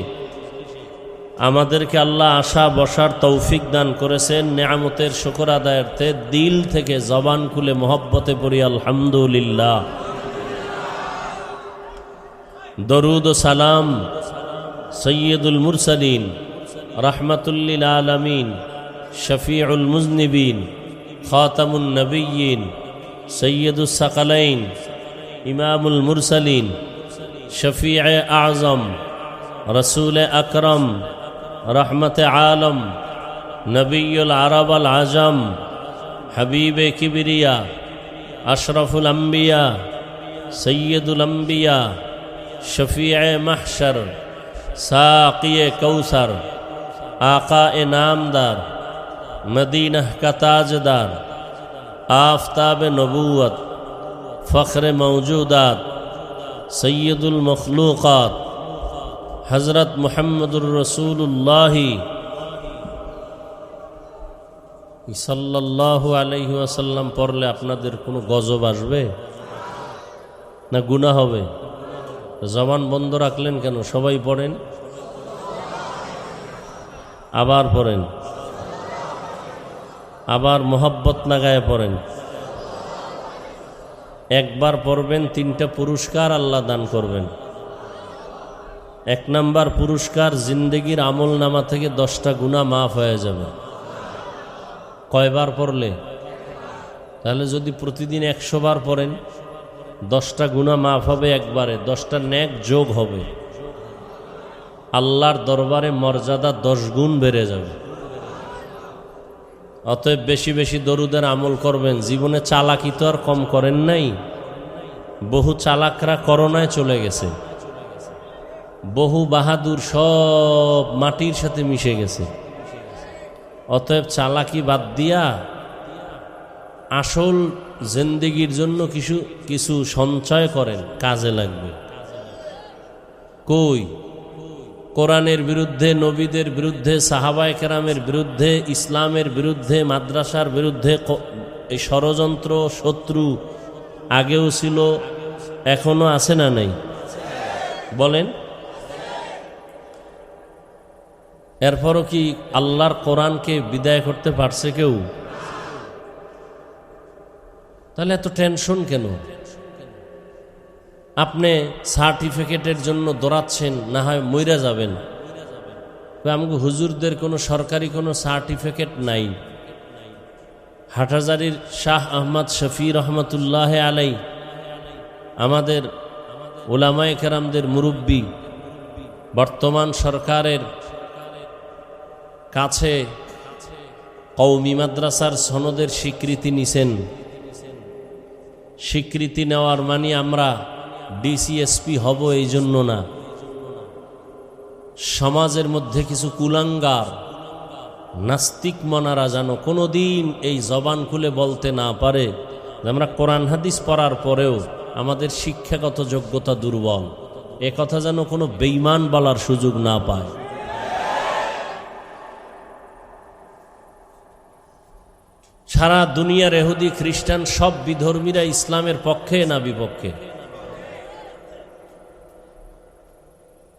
আমাদেরকে আল্লাহ আসা বসার তৌফিক দান করেছেন। নেয়ামতের শুকর আদায়ার্থে দিল থেকে জবান খুলে মোহব্বতে পড়ি আলহামদুলিল্লাহ। দরুদ ও সালাম সৈয়দুল মুরসালিন, রাহমাতুল্লিল আলামিন, শফিউল মুজনিবিন, খাতামুন নবিয়্যিন, সৈয়দুস সাকালাইন, ইমামুল মুরসালিন, শফিয়ে আজম, রসুল আকরম, রহমতে আলম, নবিয়ুল আরব আল আজম, হাবিবে কিবরিয়া, আশরফুল আম্বিয়া, সৈয়দুল আম্বিয়া, শফিয়ে মাহশর, সাকিয়ে কৌসর, আকায়ে নামদার, মদিনাহ কা তাজদার, आफताब नबूवत, फ़ख्र मौजूदात, सैयदुल मखलूक़ात, হযরত মুহাম্মদুর রাসূলুল্লাহ সাল্লাল্লাহু আলাইহি ওয়াসাল্লাম পড়লে আপনাদের কোনো গজব আসবে না গুনাহ হবে? জবান বন্ধ রাখলেন কেন? সবাই পড়েন, আবার পড়েন, আবার মোহাব্বত নাগায়ে পড়েন। একবার পড়বেন, 3টা পুরস্কার আল্লাহ দান করবেন। 1 নাম্বার পুরস্কার, জিন্দেগির আমল নামা থেকে 10টা গুনাহ মাফ হয়ে যাবে। কয়বার পড়লে? তাহলে যদি প্রতিদিন 100 বার পড়েন, 10টা গুনাহ মাফ হবে একবারে, 10টা নেক যোগ হবে। আল্লাহর দরবারে মর্যাদা 10 গুণ বেড়ে যাবে। অতএব বেশি বেশি দরুদের আমল করবেন। জীবনে চালাকি তো আর কম করেন নাই। বহু চালাকরা করোনায় চলে গেছে, বহু বাহাদুর সব মাটির সাথে মিশে গেছে। অতএব চালাকি বাদ দিয়া আসল জিন্দেগির জন্য কিছু কিছু সঞ্চয় করেন, কাজে লাগবে। কই? কোরআনের বিরুদ্ধে, নবীদের বিরুদ্ধে, সাহাবায়ে কেরামের বিরুদ্ধে, ইসলামের বিরুদ্ধে, মাদ্রাসার বিরুদ্ধে এই ষড়যন্ত্র, শত্রু আগেও ছিল, এখনো আছে না নাই? বলেন। এরপরও কি আল্লাহর কোরআনকে বিদায় করতে পারছে কেউ? তাহলে এত টেনশন কেন? আপনি সার্টিফিকেটের জন্য দৌড়াচ্ছেন, না হয় মইরা যাবেন। আমাকে হুজুরদের কোনো সরকারি কোনো সার্টিফিকেট নাই। হাটহাজারীর শাহ আহমদ শফি রহমতুল্লাহ আলাই, আমাদের উলামায়ে কেরামদের মুরব্বী, বর্তমান সরকারের কাছে কওমি মাদ্রাসার সনদের স্বীকৃতি নিছেন। স্বীকৃতি নেওয়ার মানে আমরা ডিসিএসপি হব এই জন্য না। সমাজের মধ্যে কিছু কুলাঙ্গার নাস্তিক মনারা যেন কোনোদিন এই জবান খুলে বলতে না পারে যে আমরা কোরআন হাদিস পড়ার পরেও আমাদের শিক্ষাগত যোগ্যতা দুর্বল। এ কথা যেন কোনো বেঈমান বলার সুযোগ না পায়। সারা দুনিয়ার ইহুদি খ্রিস্টান সব বিধর্মীরা ইসলামের পক্ষে না বিপক্ষে?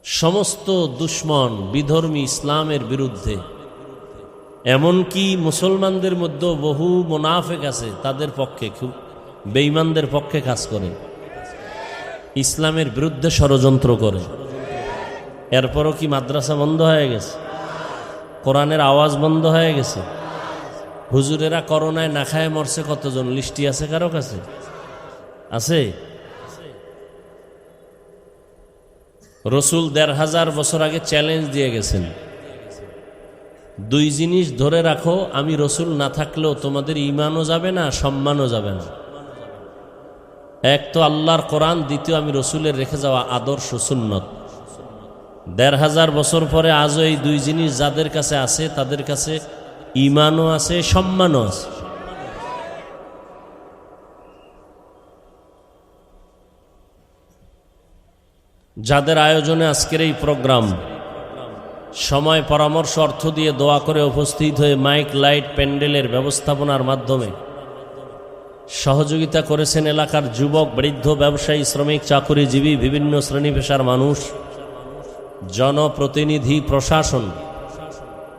সমস্ত দুশ্মন বিধর্মী ইসলামের বিরুদ্ধে। এমনকি মুসলমানদের মধ্যে বহু মুনাফিক আছে, তাদের পক্ষে, খুব বেঈমানদের পক্ষে কাজ করে, ইসলামের বিরুদ্ধে ষড়যন্ত্র করে। এরপরও কি মাদ্রাসা বন্ধ হয়ে গেছে? কোরআনের আওয়াজ বন্ধ হয়ে গেছে? হুজুরেরা করোনায় না খায় মরছে কতজন? লিস্টি আছে কারো কাছে? আছে? রসুল 1500 বছর আগে চ্যালেঞ্জ দিয়ে গেছেন, 2 জিনিস ধরে রাখো, আমি রসুল না থাকলেও তোমাদের ঈমানও যাবে না, সম্মানও যাবে না। এক তো আল্লাহর কোরআন, দ্বিতীয় আমি রসুলের রেখে যাওয়া আদর্শ সুন্নত। 1500 বছর পরে আজও এই 2 জিনিস যাদের কাছে আছে তাদের কাছে ঈমানও আছে, সম্মানও আছে। যাদের আয়োজনে আজকের এই প্রোগ্রাম, সময়, পরামর্শ, অর্থ দিয়ে দোয়া করে উপস্থিত হয়ে মাইক, লাইট, প্যান্ডেলের ব্যবস্থাপনার মাধ্যমে সহযোগিতা করেছেন এলাকার যুবক, বৃদ্ধ, ব্যবসায়ী, শ্রমিক, চাকুরিজীবী, বিভিন্ন শ্রেণী পেশার মানুষ, জনপ্রতিনিধি, প্রশাসন,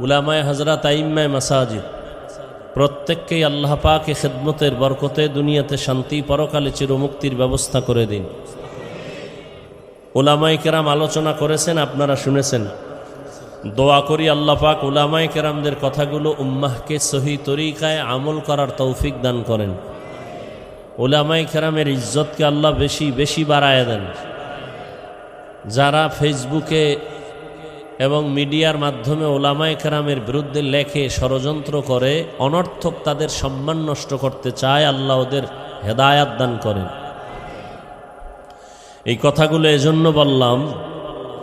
উলামায়ে হযরত, আইম্মায়ে মাসাজিদ, প্রত্যেককেই আল্লাহ পাকের খিদমতের বরকতে দুনিয়াতে শান্তি, পরকালে চিরমুক্তির ব্যবস্থা করে দিন। উলামায়ে কেরাম আলোচনা করেছেন, আপনারা শুনেছেন। দোয়া করি আল্লাহ পাক উলামায়ে কেরামদের কথাগুলো উম্মাহকে সহি তরিকায় আমল করার তৌফিক দান করেন। উলামায়ে কেরামের ইজ্জতকে আল্লাহ বেশি বেশি বাড়ায় দেন। যারা ফেসবুকে এবং মিডিয়ার মাধ্যমে উলামায়ে কেরামের বিরুদ্ধে লেখে, ষড়যন্ত্র করে, অনর্থক তাদের সম্মান নষ্ট করতে চায়, আল্লাহ ওদের হেদায়াত দান করেন। এই কথাগুলো এজন্য বললাম,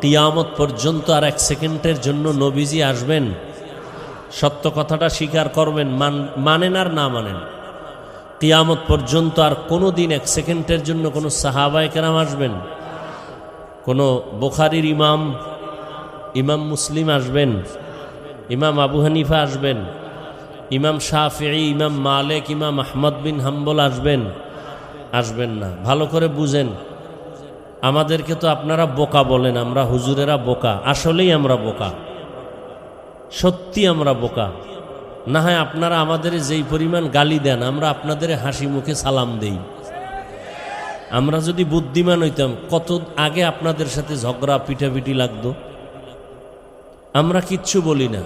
কিয়ামত পর্যন্ত আর 1 সেকেন্ডের জন্য নবীজি আসবেন, সত্য কথাটা স্বীকার করবেন, মানেন আর না মানেন, কিয়ামত পর্যন্ত আর কোনো দিন 1 সেকেন্ডের জন্য কোনো সাহাবায়ে কেরাম আসবেন, কোনো বুখারীর ইমাম, ইমাম মুসলিম আসবেন, ইমাম আবু হানিফা আসবেন, ইমাম শাফিঈ, ইমাম মালিক, ইমাম আহমদ বিন হাম্বল আসবেন? আসবেন না। ভালো করে বুঝেন, আমাদেরকে তো আপনারা বোকা বলেন, আমরা হুজুরেরা বোকা। আসলেই আমরা বোকা, সত্যি আমরা বোকা। না হয় আপনারা আমাদের যেই পরিমাণ গালি দেন, আমরা আপনাদের হাসি মুখে সালাম দেই। আমরা যদি বুদ্ধিমান হইতাম, কত আগে আপনাদের সাথে ঝগড়া পিটাপিটি লাগতো। আমরা কিচ্ছু বলি না।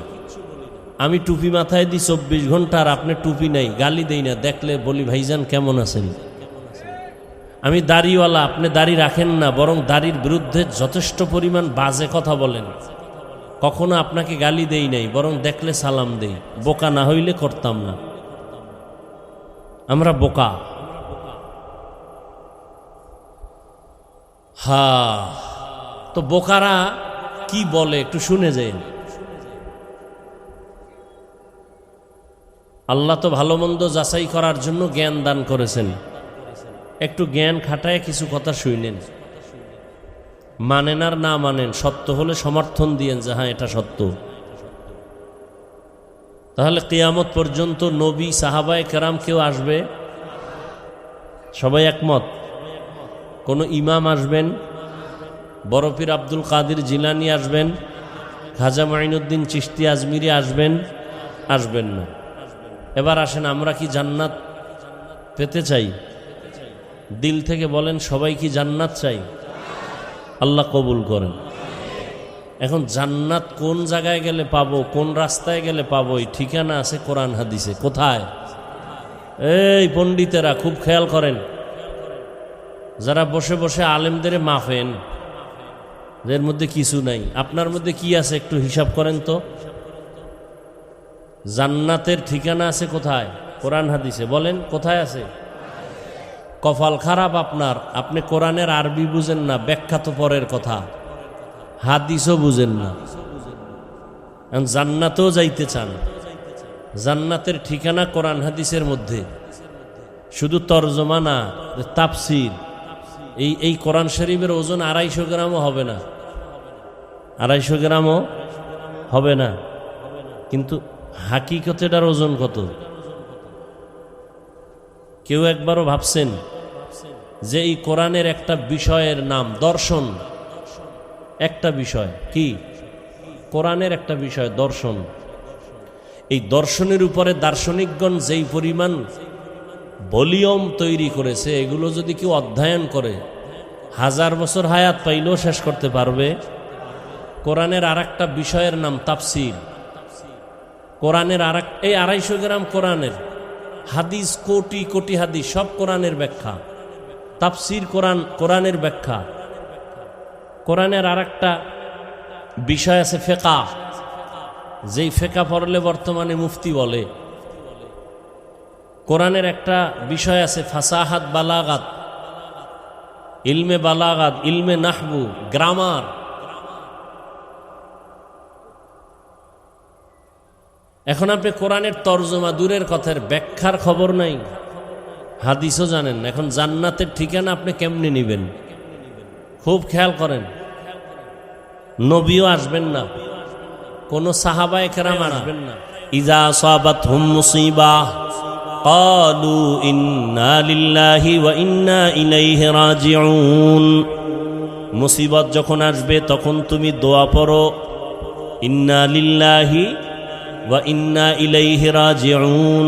আমি টুপি মাথায় দিই 24 ঘন্টা, আর আপনি টুপি নাই, গালি দেই না। দেখলে বলি ভাইজান কেমন আছেন। আমি দাড়িওয়ালা, আপনি দাড়ি রাখেন না, বরং দাড়ির বিরুদ্ধে যথেষ্ট পরিমাণ বাজে কথা বলেন। কখনো আপনাকে গালি দেই নাই, বরং দেখলে সালাম দেই। বোকা না হইলে করতাম না। আমরা বোকা। তো বোকারা কি বলে একটু শুনে যাই। আল্লাহ তো ভালো মন্দ যাচাই করার জন্য জ্ঞান দান করেছেন। একটু জ্ঞান খাটায় কিছু কথা শুনেন, মানেন আর না মানেন, সত্য হলে সমর্থন দিয়েন যে হ্যাঁ এটা সত্য। তাহলে কিয়ামত পর্যন্ত নবী, সাহাবায়ে কেরাম কেউ আসবে? সবাই একমত? কোন ইমাম আসবেন? বড় পীর আব্দুল কাদের জিলানী আসবেন? খাজা মাইনুদ্দিন চিশতি আজমিরি আসবেন? আসবেন না। এবার আসেন, আমরা কি জান্নাত পেতে চাই? দিল থেকে বলেন, সবাই কি জান্নাত চাই? আল্লাহ কবুল করেন। এখন জান্নাত কোন জায়গায় গেলে পাবো, কোন রাস্তায় গেলে পাবো, এই ঠিকানা আছে কোরআন হাদিসে। কোথায়? এই পণ্ডিতেরা খুব খেয়াল করেন, যারা বসে বসে আলেমদের মাফেন, এর মধ্যে কিছু নাই। আপনার মধ্যে কি আছে একটু হিসাব করেন তো। জান্নাতের ঠিকানা আছে কোথায়? কোরআন হাদিসে। বলেন কোথায় আছে? কপাল খারাপ আপনার, আপনি কোরআনের আরবি বুঝেন না, ব্যাখ্যা তো পরের কথা, হাদিসও বুঝেন না। জান্নাতেও যাইতে চান, জান্নাতের ঠিকানা কোরআন হাদিসের মধ্যে। শুধু তরজমা না, তাফসীর। এই কোরআন শরীফের ওজন 250 গ্রামও হবে না, 250 গ্রামও হবে না। কিন্তু হাকিকতে এটার ওজন কত? কেউ একবারও ভাবছেন যে এই কোরআনের একটা বিষয়ের নাম দর্শন? একটা বিষয় কি? কোরআনের একটা বিষয় দর্শন। এই দর্শনের উপরে দার্শনিকগণ যেই পরিমাণ ভলিউম তৈরি করেছে, এগুলো যদি কেউ অধ্যয়ন করে 1000 বছর হায়াত পাইলেও শেষ করতে পারবে। কোরআনের আর একটা বিষয়ের নাম তাফসীর। কোরআনের এই 250 গ্রাম কোরআনের হাদিস, কোটি কোটি হাদিস, সব কোরআনের ব্যাখ্যা। তাফসীর কোরআনের ব্যাখ্যা। কোরআনের আর একটা বিষয় আছে ফিকহ, যেই ফিকহ পড়লে বর্তমানে মুফতি বলে। কোরআনের একটা বিষয় আছে ফাসাহাত, বালাগাত, ইলমে বালাগাত, ইলমে নাহবু, গ্রামার। এখন আপনি কোরআনের তরজমা দূরের কথার ব্যাখ্যার খবর নাই, হাদিসও জানেন না। এখন জান্নাতের ঠিকানা আপনি কেমনে নেবেন? খুব খেয়াল করেন, নবীও আসবেন না, কোন সাহাবায়ে কেরাম আসবেন না। ইজা আসাবাতহুম মুসিবাহ ক্বালু ইন্না লিল্লাহি ওয়া ইন্না ইলাইহি রাজিউন। মুসিবত যখন আসবে তখন তুমি দোয়া পড়ো, ইন্না লিল্লাহি ওয়া ইন্না ইলাইহি রাজিউন।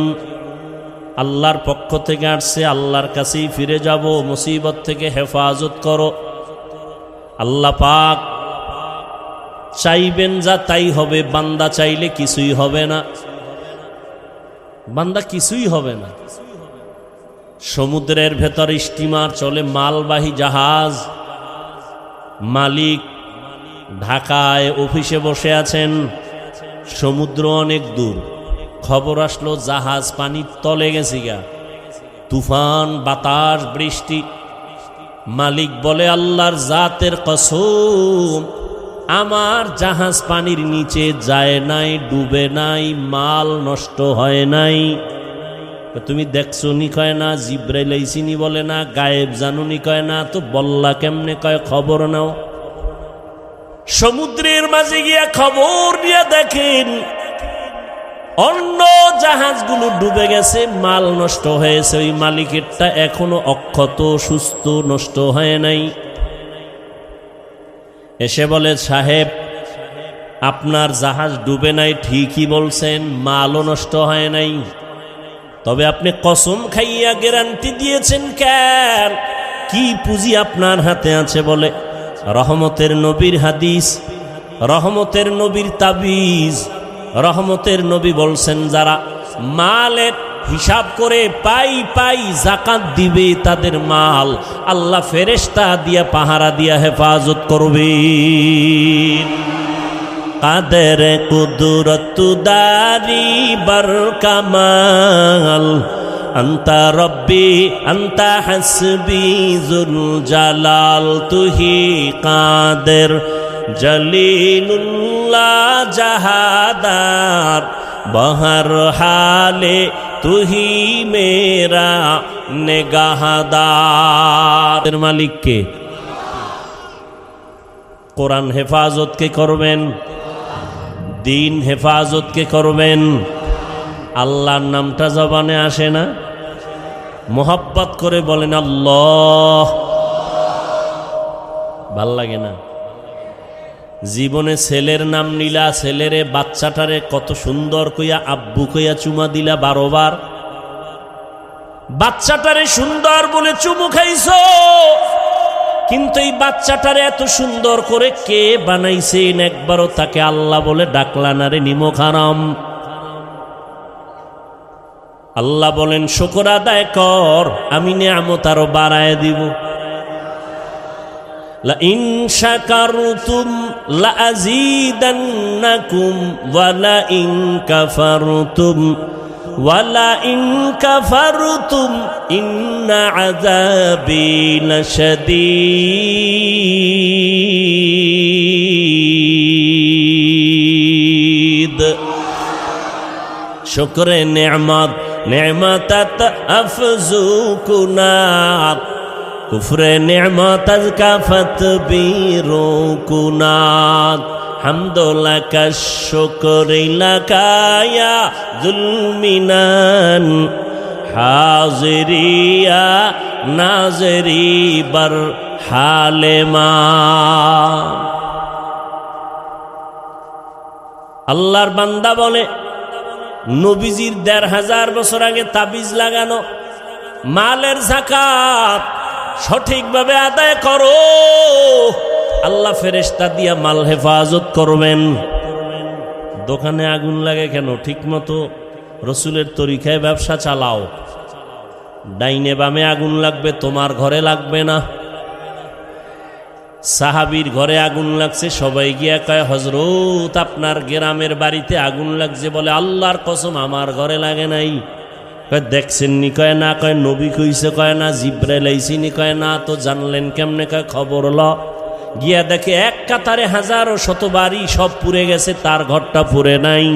আল্লাহর পক্ষ থেকে আসছে, আল্লাহর কাছেই ফিরে যাব, মুসিবত থেকে হেফাজত করো। আল্লাহ পাক চাইবেন যা তাই হবে, বান্দা চাইলে কিছুই হবে না, বান্দা কিছুই হবে না। সমুদ্রের ভেতর স্টিমার চলে, মালবাহী জাহাজ, মালিক ঢাকায় অফিসে বসে আছেন, সমুদ্র অনেক দূর। খবর আসলো জাহাজ পানির তলে গেছে গা, তুফান, বাতাস, বৃষ্টি। মালিক বলে আল্লাহর জাতের কসম, আমার জাহাজ পানির নিচে যায় নাই, ডুবে নাই, মাল নষ্ট হয় নাই। তুমি দেখছো নি? কয় না। জিব্রাইল আইসিনি বলে না। গায়েব জানুনি? কয় না। তো বল্লা কেমনে? কয় খবর নাও। সমুদ্রের মাঝে গিয়া খবর নিয়ে দেখেন অন্য জাহাজগুলো ডুবে গেছে, মাল নষ্ট হয়েছে, ওই মালিকেরটা এখনো অক্ষত সুস্থ, নষ্ট হয় নাই। এসে বলে, সাহেব আপনার জাহাজ ডুবে নাই, ঠিকই বলছেন, মালও নষ্ট হয় নাই, তবে আপনি কসম খাইয়া গ্যারান্টি দিয়েছেন কেন? কি পুঁজি আপনার হাতে আছে? বলে, রহমতের নবীর হাদিস, রহমতের নবীর তাবিজ। রহমতের নবী বলছেন, যারা মালের হিসাব করে পাই পাই যাকাত দিবে, তাদের মাল আল্লাহ ফেরেশতা দিয়া পাহারা দিয়া হেফাজত করবে। কাদের কুদরত দারি বার কামাল, আন্তা রব্বি আন্তা হাসবি জুল জালাল, তুহি কাদের জলিলুল্লাহ জাহাদার, বহর হালে তুহি মেরা নেগাহদার। মালিককে, কোরআন হেফাজত কে করবেন? দিন হেফাজত কে করবেন? আল্লাহর নামটা জবানে আসে না? মোহাব্বত করে বলেন আল্লাহ, ভাল লাগে না? জীবনে ছেলের নাম নিলা, ছেলেরে বাচ্চাটারে কত সুন্দর কইয়া আব্বু কইয়া চুমা দিলা 12 বার, বাচ্চাটারে সুন্দর বলে চুমু খাইছো, কিন্তু এই বাচ্চাটারে এত সুন্দর করে কে বানাইছেন একবারও তাকে আল্লাহ বলে ডাকলা না রে নিমক হারাম। আল্লাহ বলেন, শুকর আদায় কর, আমি নিয়ামত আরো বাড়ায় দিব। লা ইন শাকারতুম লা আযীদান্নাকুম ওয়া লা ইন কাফারতুম ওয়া লা ইন কাফারতুম ইন্না আযাবি লাশাদীদ। শুকরে নিয়ামত নেমাতাত আফজু কুনাত, কুফরে নিয়ামত কাফাত বিরু কুনাত, হামদুল্লাকা শুকরিলাকা ইয়া যুলমিনান, হাজিরিয়া নাজরি বার হালেমা। আল্লাহর বান্দা বলে, নবীজির ১৫০০ বছর আগে তাবিজ লাগানো মালের যাকাত সঠিকভাবে আদায় করো, আল্লাহ ফেরেশতা দিয়া মাল হেফাজত করবেন। দোকানে আগুন লাগে কেন? ঠিক মতো রসুলের তরিকায় ব্যবসা চালাও। ডাইনে বামে আগুন লাগবে, তোমার ঘরে লাগবে না। সাহাবীর ঘরে আগুন লাগছে, সবাই গিয়া কয়, হযরত আপনার গ্রামের বাড়িতে আগুন লাগছে। বলে, আল্লাহর কসম আমার ঘরে লাগে নাই। কয়, দেখছেননি? কয় না। কয়, নবী কইছে? কয় না। জিব্রাইল আইছিনি? কয় না। তো জানলেন কেমনে? কয়, খবর ল। গিয়া দেখে এক কাতারে হাজারো শত বাড়ি সব পুড়ে গেছে, তার ঘরটা পুড়ে নাই।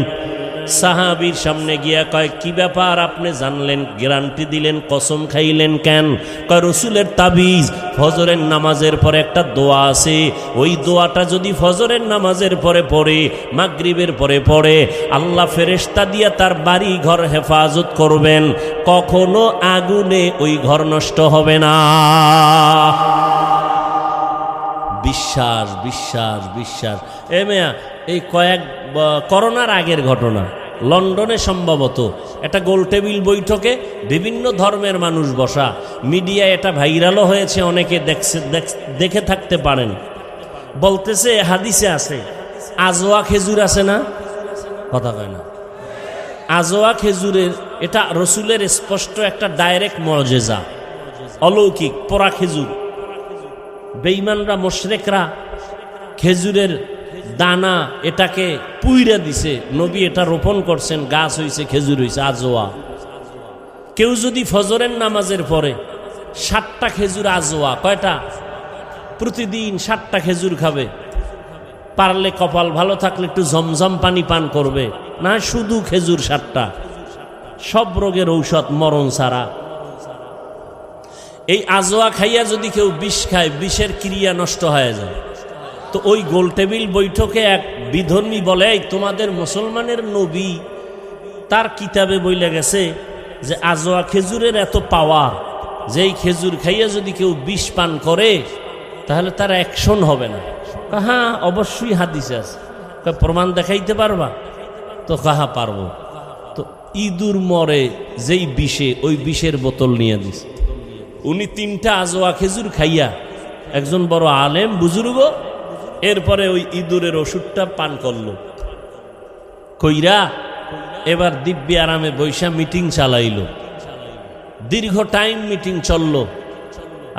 সাহাবীর সামনে গিয়া কয়, কি ব্যাপার, আপনি জানলেন, গ্যারান্টি দিলেন, কসম খাইলেন কেন? কয়, রসুলের তাবিজ, ফজরের নামাজের পরে একটা দোয়া আছে, ওই দোয়াটা যদি ফজরের নামাজের পরে পড়ে, মাগরিবের পরে পড়ে, আল্লাহ ফেরেশতা দিয়া তার বাড়ি ঘর হেফাজত করবেন, কখনো আগুনে ওই ঘর নষ্ট হবে না। বিশ্বাস, বিশ্বাস, বিশ্বাস। এ মেয়া, এই করোনার আগের ঘটনা, লন্ডনে সম্ভবত একটা গোল টেবিল বৈঠকে বিভিন্ন ধর্মের মানুষ বসা, মিডিয়ায় এটা ভাইরালও হয়েছে, অনেকে দেখে থাকতে পারেন। বলতেছে, হাদিসে আছে, আজোয়া খেজুর আছে না? কথা কয় না। আজোয়া খেজুরের, এটা রসুলের স্পষ্ট একটা ডাইরেক্ট মুআজিজা, অলৌকিক। পোড়া খেজুর, বেঈমানরা মুশরিকরা খেজুরের দানা এটাকে পুইরা দিছে, নবী এটা রোপণ করছেন, গাছ হইছে, খেজুর হইছে, আজোয়া। কেউ যদি ফজরের নামাজের পরে 7টা খেজুর, আজোয়া কয়টা? প্রতিদিন 7টা খেজুর খাবে, পারলে কপাল ভালো থাকলে একটু জমজম পানি পান করবে, না শুধু খেজুর 7টা, সব রোগের ঔষধ মরণ ছাড়া। এই আজোয়া খাইয়া যদি কেউ বিষ খায়, বিষের ক্রিয়া নষ্ট হয়ে যায়। তো তো ওই গোল টেবিল বৈঠকে এক বিধর্মী বলে, এই তোমাদের মুসলমানের নবী তার কিতাবে বইলে গেছে যে আজোয়া খেজুরের এত পাওয়ার, যে এই খেজুর খাইয়া যদি কেউ বিষ পান করে তাহলে তার অ্যাকশন হবে না। হ্যাঁ অবশ্যই হাদিসে আছে। প্রমাণ দেখাইতে পারবা? তো কাহা পারবো। তো ইঁদুর মরে যেই বিষে, ওই বিষের বোতল নিয়ে দিস। উনি 3টা আজোয়া খেজুর খাইয়া, একজন বড় আলেম বুজুর্গ, এরপরে ওই ইঁদুরের ওষুধটা পান করলো। কইরা এবার দিব্যি আরামে বৈশা মিটিং চালাইল। দীর্ঘ টাইম মিটিং চলল।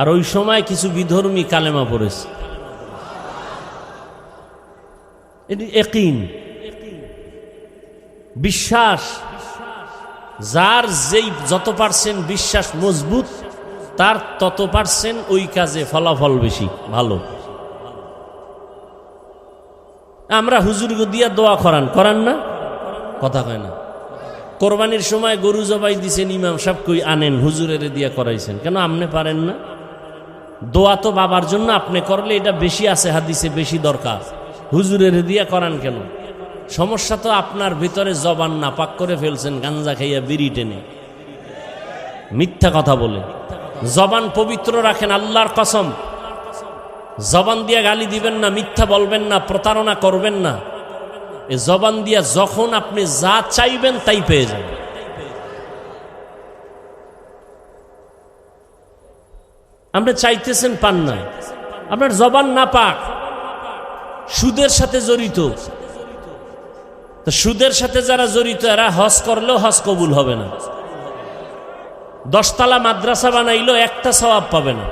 আর ওই সময় কিছু বিধর্মী কালেমা পড়েছে। এটি ইয়াকিন, বিশ্বাস। যার যেই যত পার্সেন্ট বিশ্বাস মজবুত, তার তত পার্সেন্ট ওই কাজে ফলাফল বেশি ভালো। আমরা হুজুরকে দিয়া দোয়া করান না? কথা কয় না। কোরবানির সময় গরু জবাই দিছেন, ইমাম সাহেব কই আনেন, হুজুরের দিয়া করাইছেন কেন? আপনি পারেন না? দোয়া তো বাবার জন্য আপনি করলে এটা বেশি আছে, হাদিসে বেশি দরকার। হুজুরের দিয়া করান কেন? সমস্যা তো আপনার ভিতরে জবান না পাক করে ফেলছেন, গাঞ্জা খাইয়া বিড়ি টেনে, মিথ্যা কথা বলে। জবান পবিত্র রাখেন, আল্লাহর কসম। জবান দিয়া গালি দিবেন না, মিথ্যা বলবেন না, প্রতারণা করবেন না। এ জবান দিয়া যখন আপনি যা চাইবেন তাই পেয়ে যাবেন। আপনি চাইতেছেন পান না, আপনার জবান না পাক, সুদের সাথে জড়িত। তো সুদের সাথে যারা জড়িত এরা হজ করলেও হজ কবুল হবে না। 10 তলা মাদ্রাসা বানাইলেও একটা সওয়াব পাবে না।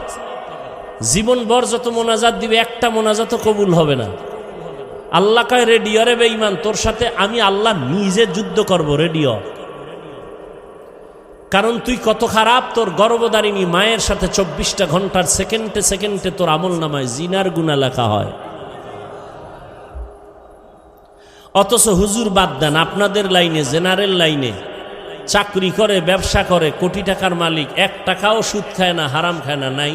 জীবনভর যত মোনাজাত দিবে একটা মোনাজাতও কবুল হবে না। আল্লাহ কয় রেডিও রে বেঈমান, তোর সাথে আমি আল্লাহ নিজে যুদ্ধ করব রেডিও। কারণ তুই কত খারাপ, তোর গর্ভধারিণী মায়ের সাথে 24টা ঘন্টার সেকেন্ডে সেকেন্ডে তোর আমল নামায় জিনার গুনাহ লেখা হয়। অথচ হুজুর বাদ দেন, আপনাদের লাইনে, জেনারেল লাইনে চাকরি করে, ব্যবসা করে, কোটি টাকার মালিক, 1 টাকাও সুদ খায় না, হারাম খায় না, নাই?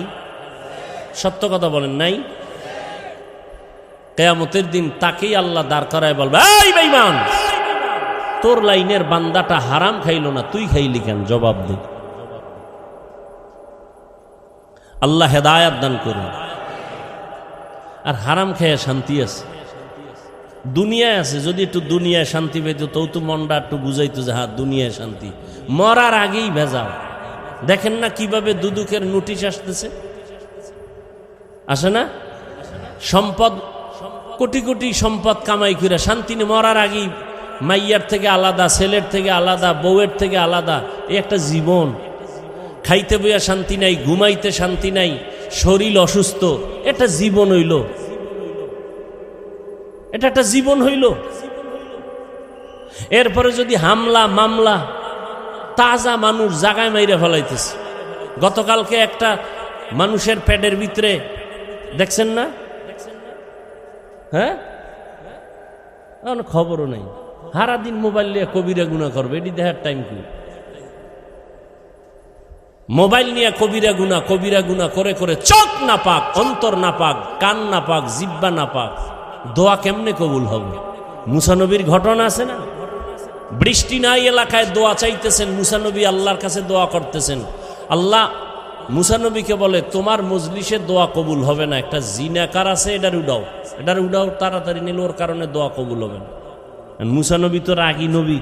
সত্য কথা বলেন, নাই? কিয়ামতের দিন তাকেই আল্লাহ দাঁড় করায় বলবে, এই বেঈমান, তোর লাইনের বান্দাটা হারাম খাইল না, তুই খাইলি কেন? জবাব দে। আল্লাহ হেদায়াত দান করুন। আর হারাম খেয়ে শান্তি আছে, দুনিয়ায় আছে। যদি একটু দুনিয়ায় শান্তি পেত তো মনটা একটু বুঝাইতো যে হ্যাঁ দুনিয়ায় শান্তি। মরার আগেই ভেজাল। দেখেন না কিভাবে দুদুকের নোটিশ আসতেছে, আসে না? সম্পদ, কোটি কোটি সম্পদ কামাই করে শান্তি নেই। মরার আগেই মাইয়ার থেকে আলাদা, ছেলের থেকে আলাদা, বউয়ের থেকে আলাদা। এই একটা জীবন। খাইতে বইয়া শান্তি নাই, ঘুমাইতে শান্তি নাই, শরীর অসুস্থ। এটা জীবন হইল? এটা একটা জীবন হইল? এরপরে যদি হামলা মামলা, তাজা মানুষ জাগায় মাইরে ফেলাইতেছে। গতকালকে একটা মানুষের পেটের ভিতরে দেখছেন না? হ্যাঁ, খবরও নাই। সারাদিন মোবাইল নিয়ে কবিরা গুনাহ করবে, এটি দেখার টাইম কি? মোবাইল নিয়ে কবিরা গুনাহ করে করে চোখ না পাক, অন্তর না পাক, কান না পাক, জিহ্বা না পাক, দোয়া কেমনে কবুল হবে? মুসা নবীর ঘটনা আছে না? বৃষ্টি নাই এলাকায়, দোয়া চাইতেছেন, মুসা নবী আল্লাহর কাছে দোয়া করতেছেন। আল্লাহ মুসা নবীকে বলে, তোমার মজলিসে দোয়া কবুল হবে না, একটা জিনাকার আছে, এটার উডাও তাড়াতাড়ি নিল, ওর কারণে দোয়া কবুল হবে না। মুসা নবী তো রাগী নবী,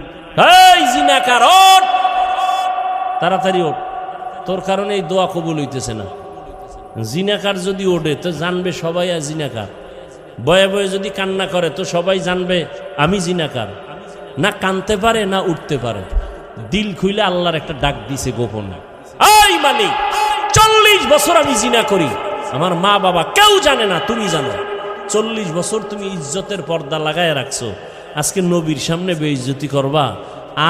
এই জিনাকার ওঠ, তাড়াতাড়ি ওঠ, তোর কারণে এই দোয়া কবুল হইতেছে না। জিনাকার যদি ওঠে তো জানবে সবাই আর জিনাকার। বয়ে বয়ে যদি কান্না করে তো সবাই জানবে আমি জিনাকার। না কানতে পারে না উঠতে পারে, দিল খুইলে আল্লাহর একটা ডাক দিছে গোপনে, এই মালিক 40 বছর আমি জিনা করি, আমার মা বাবা কেউ জানে না, তুমি জানো। 40 বছর তুমি ইজ্জতের পর্দা লাগায় রাখছো, আজকে নবীর সামনে বেইজ্জতি করবা,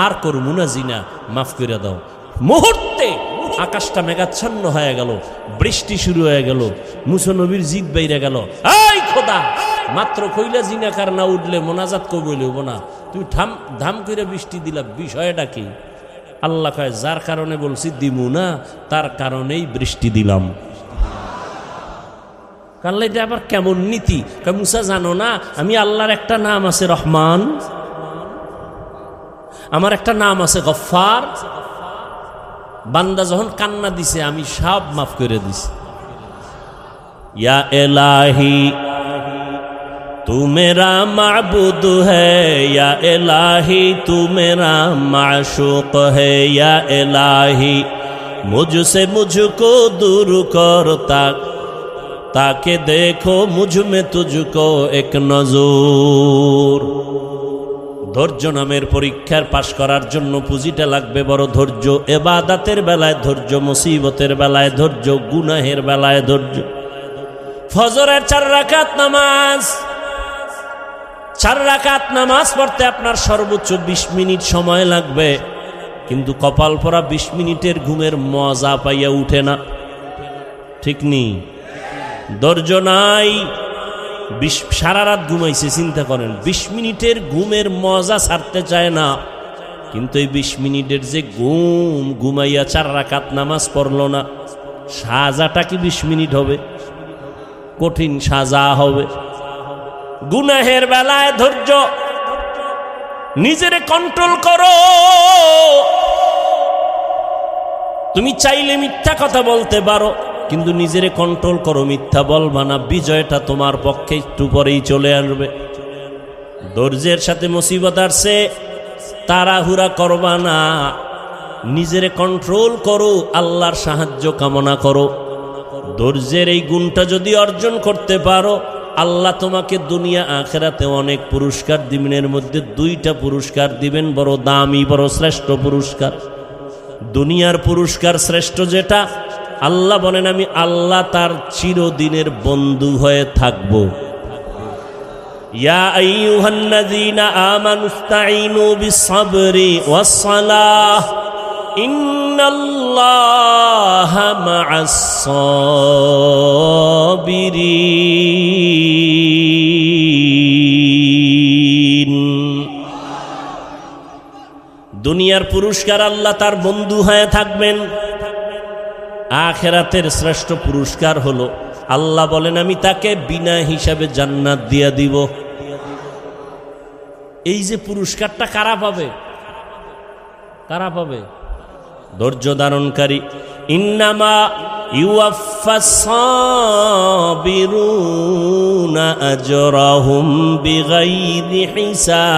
আর করবো না জিনা, মাফ করে দাও। মুহূর্তে আকাশটা মেঘাচ্ছন্ন হয়ে গেল, বৃষ্টি শুরু হয়ে গেল, মুসা নবীর জিদ বাইরে গেল, এই খোদা, মাত্র কইলা জিনাকার না উঠলে মোনাজাত কবুল হইব না, তুমি ধাম করে বৃষ্টি দিলা, বিষয়টা কি? আল্লাহ কয়, যার কারণে বলছি দিমু না, তার কারণেই বৃষ্টি দিলাম। কাল্লা এটা আবার কেমন নীতি? মুসা জানো না আমি আল্লাহর একটা নাম আছে রহমান, আমার একটা নাম আছে গফফার। বান্দা যখন কান্না দিছে আমি সব মাফ করে দিছি। ইয়া এলাহি তু মেরা মাবুদ হ্যায়, ইয়া এলাহি তু মেরা মাশুক হ্যায়, ইয়া এলাহি মুঝসে মুঝকো দূর কর তাকে দেখো মুঝ মে তুঝকো এক নজর। ধৈর্য নামের পরীক্ষার পাশ করার জন্য পুঁজিটা লাগবে বড় ধৈর্য। ইবাদতের বেলায় ধৈর্য, মুসিবতের বেলায় ধৈর্য, গুনাহের বেলায় ধৈর্য। ফজরের 4 রাকাত নামাজ, 4 রাকাত নামাজ পড়তে আপনার সর্বোচ্চ 20 মিনিট সময় লাগবে, কিন্তু কপাল পরা 20 মিনিটের ঘুমের মজা পাইয়া উঠে না। ঠিক নেই? ধৈর্য নাই, সারা রাত ঘুমাইছে, চিন্তা করেন 20 মিনিটের ঘুমের মজা ছাড়তে চায় না। কিন্তু এই 20 মিনিটের যে ঘুমাইয়া 4 রাকাত নামাজ পড়ল না, সাজাটা কি 20 মিনিট হবে? কঠিন সাজা হবে। গুনাহের বেলায় ধৈর্য, নিজেরে কন্ট্রোল করো। তুমি চাইলে মিথ্যা কথা বলতে পারো, কিন্তু নিজেরে কন্ট্রোল করো, মিথ্যা বলবা না। বিজয়টা তোমার পক্ষে একটু পরেই চলে আসবে। ধৈর্যের সাথে মুসিবত আসছে, তাড়াহুড়া করবা না, নিজেরে কন্ট্রোল করো, আল্লাহর সাহায্য কামনা করো। ধৈর্যের এই গুণটা যদি অর্জন করতে পারো, আল্লাহ তোমাকে দুনিয়া আখিরাতে অনেক পুরস্কার দিবেন। এর মধ্যে 2টা পুরস্কার দিবেন, বড় দামি, বড় শ্রেষ্ঠ পুরস্কার। দুনিয়ার পুরস্কার শ্রেষ্ঠ যেটা, আল্লাহ বলেন আমি আল্লাহ তার চিরদিনের বন্ধু হয়ে থাকব। ইয়া আইয়ুহান্নাযীনা আমানুস্তাঈনু বিস-সাবরি ওয়াস-সালাহ ইন্নাল্লাহা মা'আস-সাবিরিন। দুনিয়ার পুরস্কার আল্লাহ তার বন্ধু হয়ে থাকবেন। আখিরাতের শ্রেষ্ঠ পুরস্কার হলো আল্লাহ বলেন আমি তাকে বিনা হিসাবে জান্নাত দিয়া দিব। এই যে পুরস্কারটা কারা পাবে? কারা পাবে? ধৈর্য ধারণকারী। ইন্নামা ইউওয়াফাস সাবিরুনা আজরাহুম বিগাইরি হিসাব।